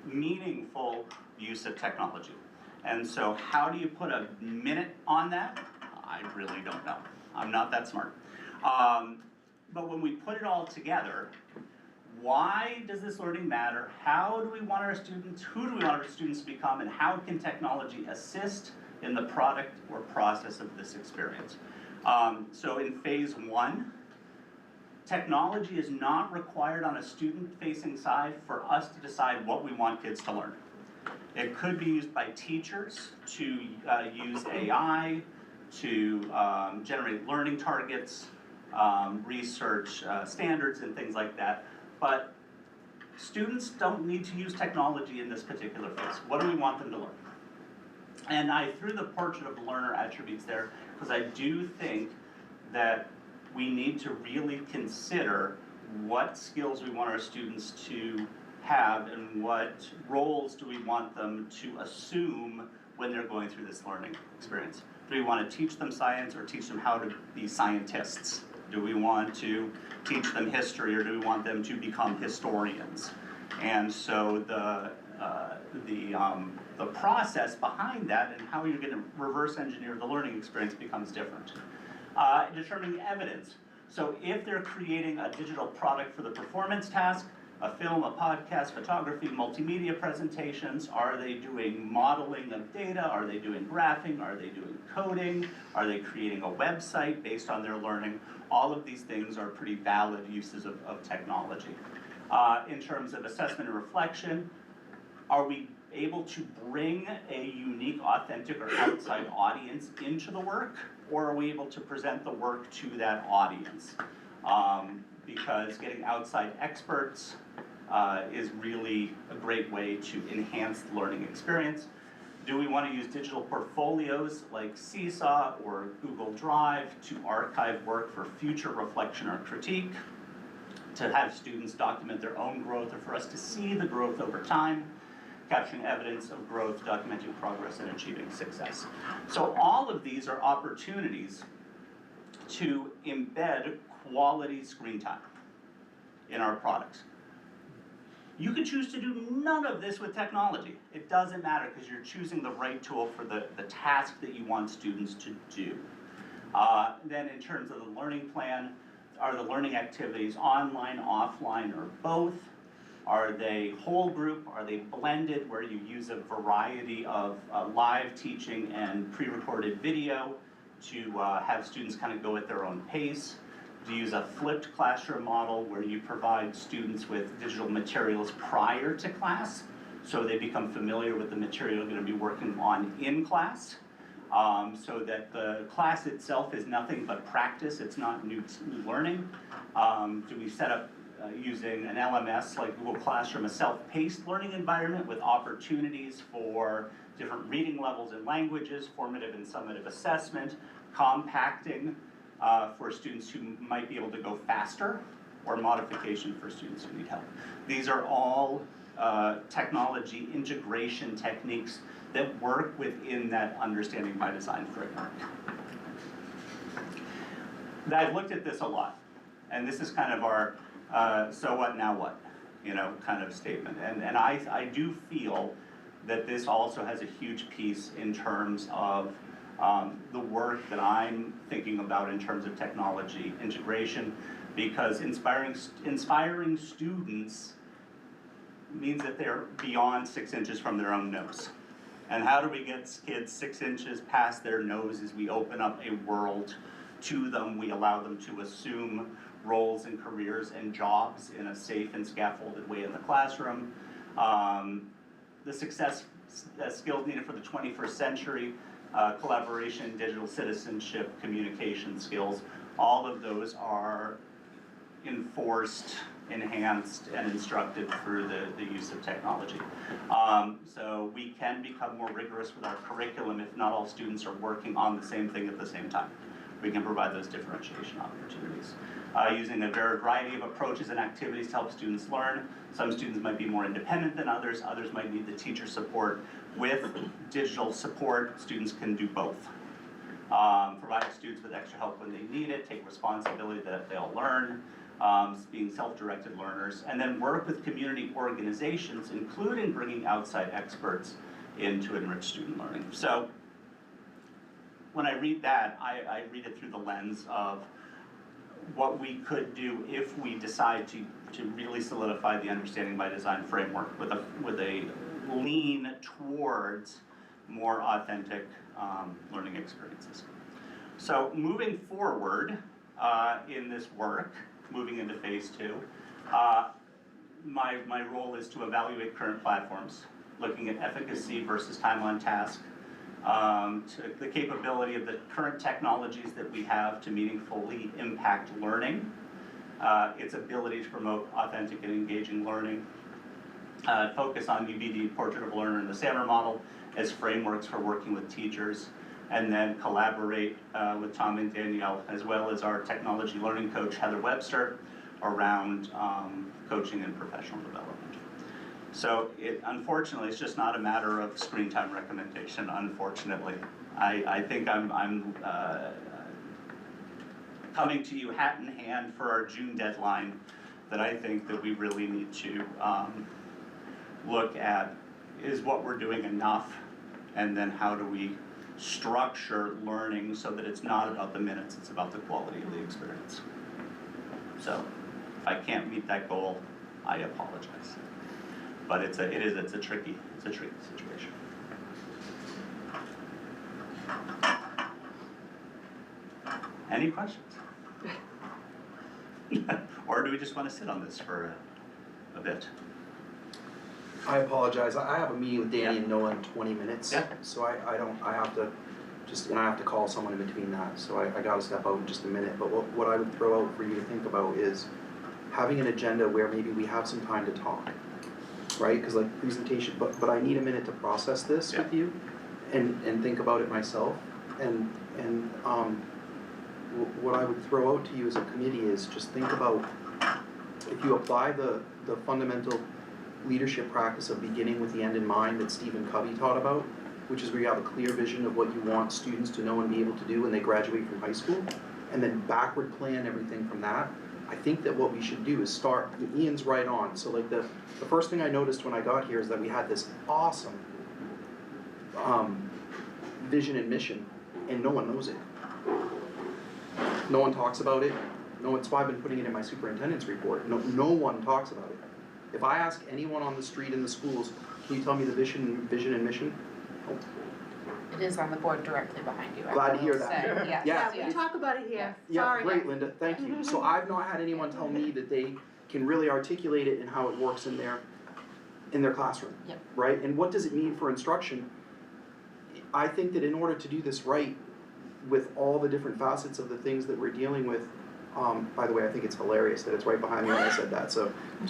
meaningful use of technology. And so how do you put a minute on that? I really don't know. I'm not that smart. But when we put it all together, why does this learning matter? How do we want our students, who do we want our students to become, and how can technology assist in the product or process of this experience? So in phase one, technology is not required on a student-facing side for us to decide what we want kids to learn. It could be used by teachers to use AI to generate learning targets, research standards and things like that. But students don't need to use technology in this particular phase. What do we want them to learn? And I threw the portrait of the learner attributes there because I do think that we need to really consider what skills we want our students to have and what roles do we want them to assume when they're going through this learning experience. Do we want to teach them science or teach them how to be scientists? Do we want to teach them history, or do we want them to become historians? And so the process behind that and how you're going to reverse engineer the learning experience becomes different. Determining evidence. So if they're creating a digital product for the performance task, a film, a podcast, photography, multimedia presentations, are they doing modeling of data? Are they doing graphing? Are they doing coding? Are they creating a website based on their learning? All of these things are pretty valid uses of technology. In terms of assessment and reflection, are we able to bring a unique, authentic, or outside audience into the work? Or are we able to present the work to that audience? Because getting outside experts is really a great way to enhance the learning experience. Do we want to use digital portfolios like Seesaw or Google Drive to archive work for future reflection or critique? To have students document their own growth, or for us to see the growth over time? Capturing evidence of growth, documenting progress, and achieving success. So all of these are opportunities to embed quality screen time in our products. You could choose to do none of this with technology. It doesn't matter because you're choosing the right tool for the task that you want students to do. Then in terms of the learning plan, are the learning activities online, offline, or both? Are they whole group? Are they blended where you use a variety of live teaching and pre-recorded video to have students kind of go at their own pace? Do you use a flipped classroom model where you provide students with digital materials prior to class so they become familiar with the material you're going to be working on in class, so that the class itself is nothing but practice, it's not new learning? Do we set up using an LMS like Google Classroom, a self-paced learning environment with opportunities for different reading levels and languages, formative and summative assessment, compacting for students who might be able to go faster, or modification for students who need help? These are all technology integration techniques that work within that understanding by design framework. I've looked at this a lot, and this is kind of our so what, now what, kind of statement. And I do feel that this also has a huge piece in terms of the work that I'm thinking about in terms of technology integration, because inspiring students means that they're beyond 6 inches from their own nose. And how do we get kids 6 inches past their nose? Is we open up a world to them, we allow them to assume roles and careers and jobs in a safe and scaffolded way in the classroom. The success skills needed for the 21st century, collaboration, digital citizenship, communication skills, all of those are enforced, enhanced, and instructed through the use of technology. So we can become more rigorous with our curriculum if not all students are working on the same thing at the same time. We can provide those differentiation opportunities. Using a variety of approaches and activities to help students learn. Some students might be more independent than others. Others might need the teacher support. With digital support, students can do both. Provide students with extra help when they need it, take responsibility that they'll learn, being self-directed learners, and then work with community organizations, including bringing outside experts in to enrich student learning. So when I read that, I read it through the lens of what we could do if we decide to really solidify the understanding by design framework with a lean towards more authentic learning experiences. So moving forward in this work, moving into phase 2, my role is to evaluate current platforms, looking at efficacy versus time on task, to the capability of the current technologies that we have to meaningfully impact learning, its ability to promote authentic and engaging learning, focus on UBD, Portrait of a Learner, and the SAMR model as frameworks for working with teachers, and then collaborate with Tom and Danielle, as well as our technology learning coach, Heather Webster, around coaching and professional development. So unfortunately, it's just not a matter of screen time recommendation, unfortunately. I think I'm coming to you hat in hand for our June deadline, that I think that we really need to look at, is what we're doing enough, and then how do we structure learning so that it's not about the minutes, it's about the quality of the experience. So if I can't meet that goal, I apologize. But it's a tricky situation. Any questions? Or do we just want to sit on this for a bit? I apologize, I have a meeting with Danny and Noah in 20 minutes. Yeah. So I have to call someone in between that, so I gotta step out in just a minute. But what I would throw out for you to think about is having an agenda where maybe we have some time to talk, right? Because like presentation, but I need a minute to process this with you and think about it myself. And what I would throw out to you as a committee is just think about, if you apply the fundamental leadership practice of beginning with the end in mind that Stephen Covey taught about, which is where you have a clear vision of what you want students to know and be able to do when they graduate from high school, and then backward plan everything from that. I think that what we should do is start, Ian's right on, so like the first thing I noticed when I got here is that we had this awesome vision and mission, and no one knows it. No one talks about it. No, it's why I've been putting it in my superintendent's report. No one talks about it. If I ask anyone on the street in the schools, can you tell me the vision and mission? Oh, It is on the board directly behind you. I glad to will hear that. say. Yes, Yeah. Yeah, we talk about it here, Yeah, sorry. great, Linda, thank you. So I've not had anyone tell me that they can really articulate it and how it works in their classroom. Yep. Right, and what does it mean for instruction? I think that in order to do this right, with all the different facets of the things that we're dealing with, by the way, I think it's hilarious that it's right behind me when I said that, so I'm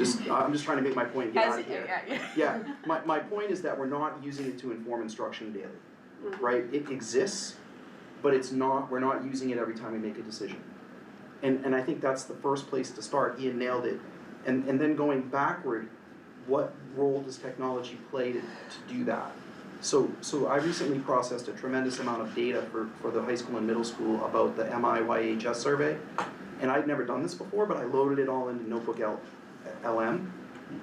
just trying to make my point and get out of here. Yeah, my point is that we're not using it to inform instruction daily, right? It exists, but we're not using it every time we make a decision. And I think that's the first place to start. Ian nailed it. And then going backward, what role does technology play to do that? So I recently processed a tremendous amount of data for the high school and middle school about the MIYHS survey. And I'd never done this before, but I loaded it all into Notebook LM.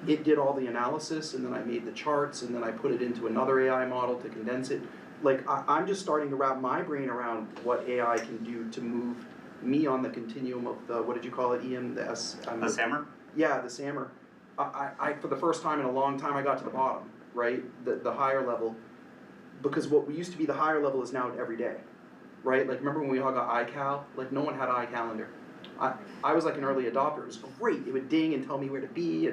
It did all the analysis, and then I made the charts, and then I put it into another AI model to condense it. Like, I'm just starting to wrap my brain around what AI can do to move me on the continuum of the, what did you call it, Ian? The SAMR? Yeah, the SAMR. I for the first time in a long time, I got to the bottom, right? The higher level. Because what we used to be the higher level is now every day, right? Like, remember when we all got iCal? Like, no one had iCalendar. I was like an early adopter. It was great. It would ding and tell me where to be,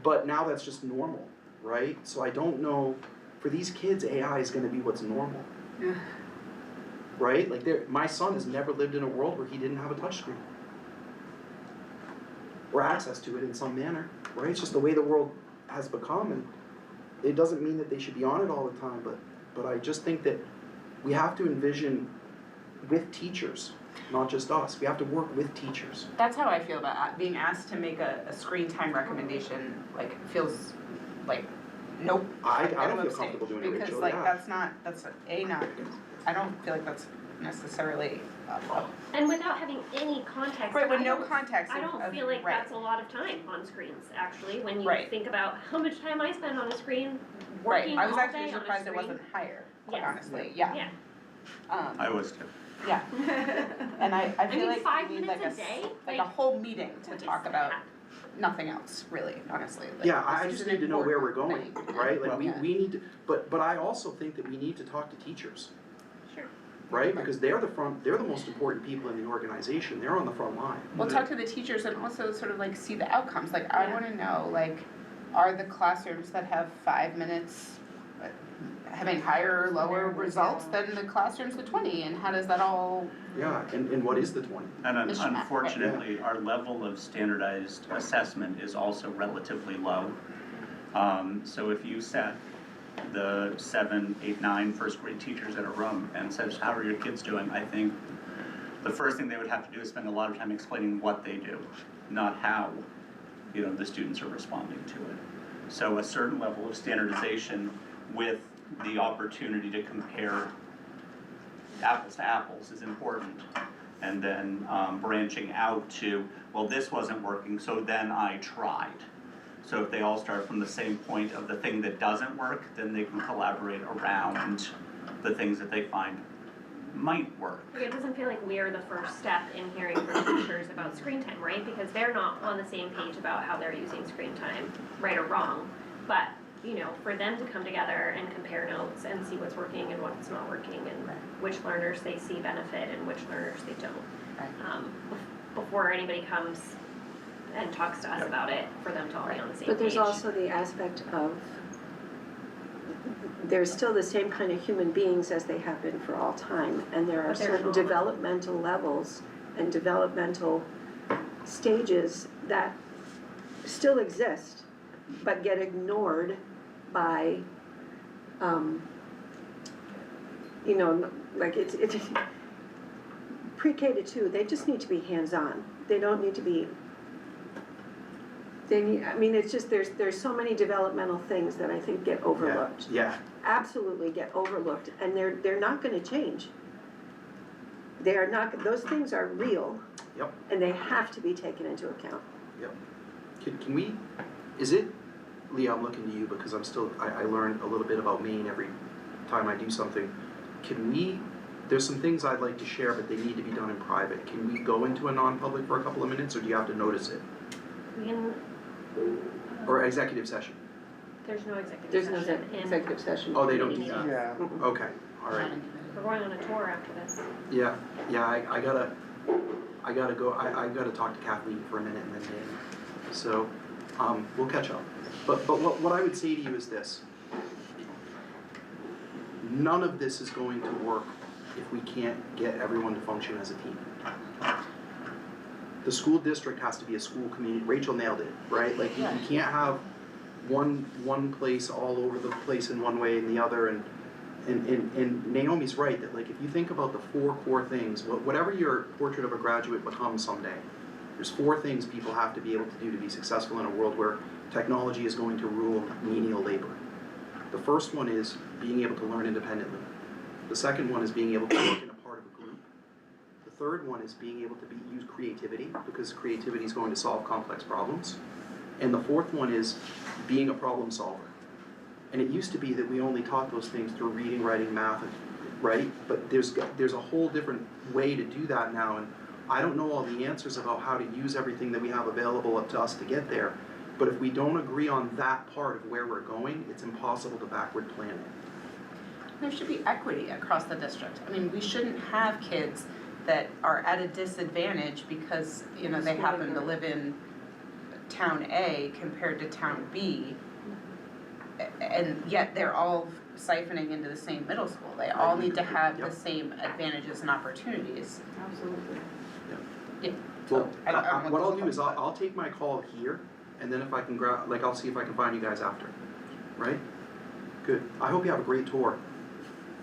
but now that's just normal, right? So I don't know, for these kids, AI is going to be what's normal, right? Like, my son has never lived in a world where he didn't have a touchscreen or access to it in some manner, right? It's just the way the world has become, and it doesn't mean that they should be on it all the time, but I just think that we have to envision with teachers, not just us. We have to work with teachers. That's how I feel about being asked to make a screen time recommendation, like, feels like, nope. I I'm don't gonna feel abstain. comfortable doing it, Because Rachel, like, yeah. I don't feel like that's necessarily, And without having any context. Right, with I no don't- context I of- don't of- feel like right. that's a lot of time on screens, actually, when you Right. think about how much time I spend on a screen, right, working I was all actually day on a surprised it screen. wasn't higher, quite Yes. honestly, yeah. I was too. Yeah. And I I feel mean, like 5 we need like minutes a, a day? like a whole meeting to talk about nothing else, really, honestly. Like, Yeah, I this is just an need to know where we're important going, thing. right? Like, Yeah. we need to, but I also think that we need to talk to teachers, Sure. right? Because they're the most important people in the organization. They're on the front line. We'll talk to the teachers and also sort of like see the outcomes, like I wanna know, like, are the classrooms that have 5 minutes having higher or lower results than the classrooms with 20, and how does that all? Yeah, and what is the 20? And Mr. Matt, unfortunately, our level of standardized assessment is also relatively low. So if you set the 7, 8, 9 first grade teachers in a room and says, how are your kids doing? I think the first thing they would have to do is spend a lot of time explaining what they do, not how, the students are responding to it. So a certain level of standardization with the opportunity to compare apples to apples is important. And then branching out to, well, this wasn't working, so then I tried. So if they all start from the same point of the thing that doesn't work, then they can collaborate around the things that they find might work. Like, it doesn't feel like we're the first step in hearing from teachers about screen time, right? Because they're not on the same page about how they're using screen time, right or wrong. But, for them to come together and compare notes and see what's working and what's not working and which learners they see benefit and which learners they don't. Before anybody comes and talks to us about it, for them to all be on the same page. But there's also the aspect of, there's still the same kind of human beings as they have been for all time, and there are But they're certain not. developmental levels and developmental stages that still exist, but get ignored by, like it's pre-K to 2, they just need to be hands-on. They don't need to be, it's just, there's so many developmental things that I think get overlooked. Yeah. Absolutely get overlooked, and they're not gonna change. They are not, those things are real, Yep. And they have to be taken into account. Yep. Can we, Leah, I'm looking to you because I learn a little bit about Maine every time I do something. There's some things I'd like to share, but they need to be done in private. Can we go into a non-public for a couple of minutes, or do you have to notice it? We can, Or executive session? there's no executive There's session. no in executive session. Oh, they don't do meeting. that? Yeah. Okay, all right. We're going on a tour after this. Yeah, I gotta go, I gotta talk to Kathleen for a minute and then Dana. So, we'll catch up. But what I would say to you is this. None of this is going to work if we can't get everyone to function as a team. The school district has to be a school community. Rachel nailed it, right? Like, you can't have one place all over the place in one way and the other, and Naomi's right, that like, if you think about the 4 core things, whatever your portrait of a graduate becomes someday, there's 4 things people have to be able to do to be successful in a world where technology is going to rule menial labor. The first one is being able to learn independently. The second one is being able to work in a part of a group. The third one is being able to use creativity, because creativity is going to solve complex problems. And the fourth one is being a problem solver. And it used to be that we only taught those things through reading, writing, math, right? But there's a whole different way to do that now, and I don't know all the answers about how to use everything that we have available up to us to get there. But if we don't agree on that part of where we're going, it's impossible to backward plan it. There should be equity across the district. I mean, we shouldn't have kids that are at a disadvantage because, you know, they happen to live in town A compared to town B, and yet they're all siphoning into the same middle school. They all need to have the same advantages and opportunities. Absolutely. Yeah. Well, I don't know what I'll do is I'll take my call here, and then if I can I'll see if I can find you guys after, right? Good. I hope you have a great tour.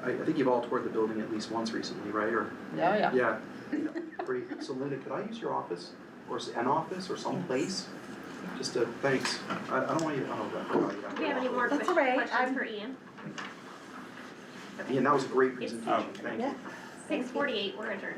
I think you've all toured the building at least once recently, right? Or Yeah. yeah. Great. So Linda, could I use your office or an office or some place? Just to thanks. I don't want you to. Do we have any more That's all right. questions for Ian? Ian, that was a great presentation. Thank you. 6:48, we're adjourned.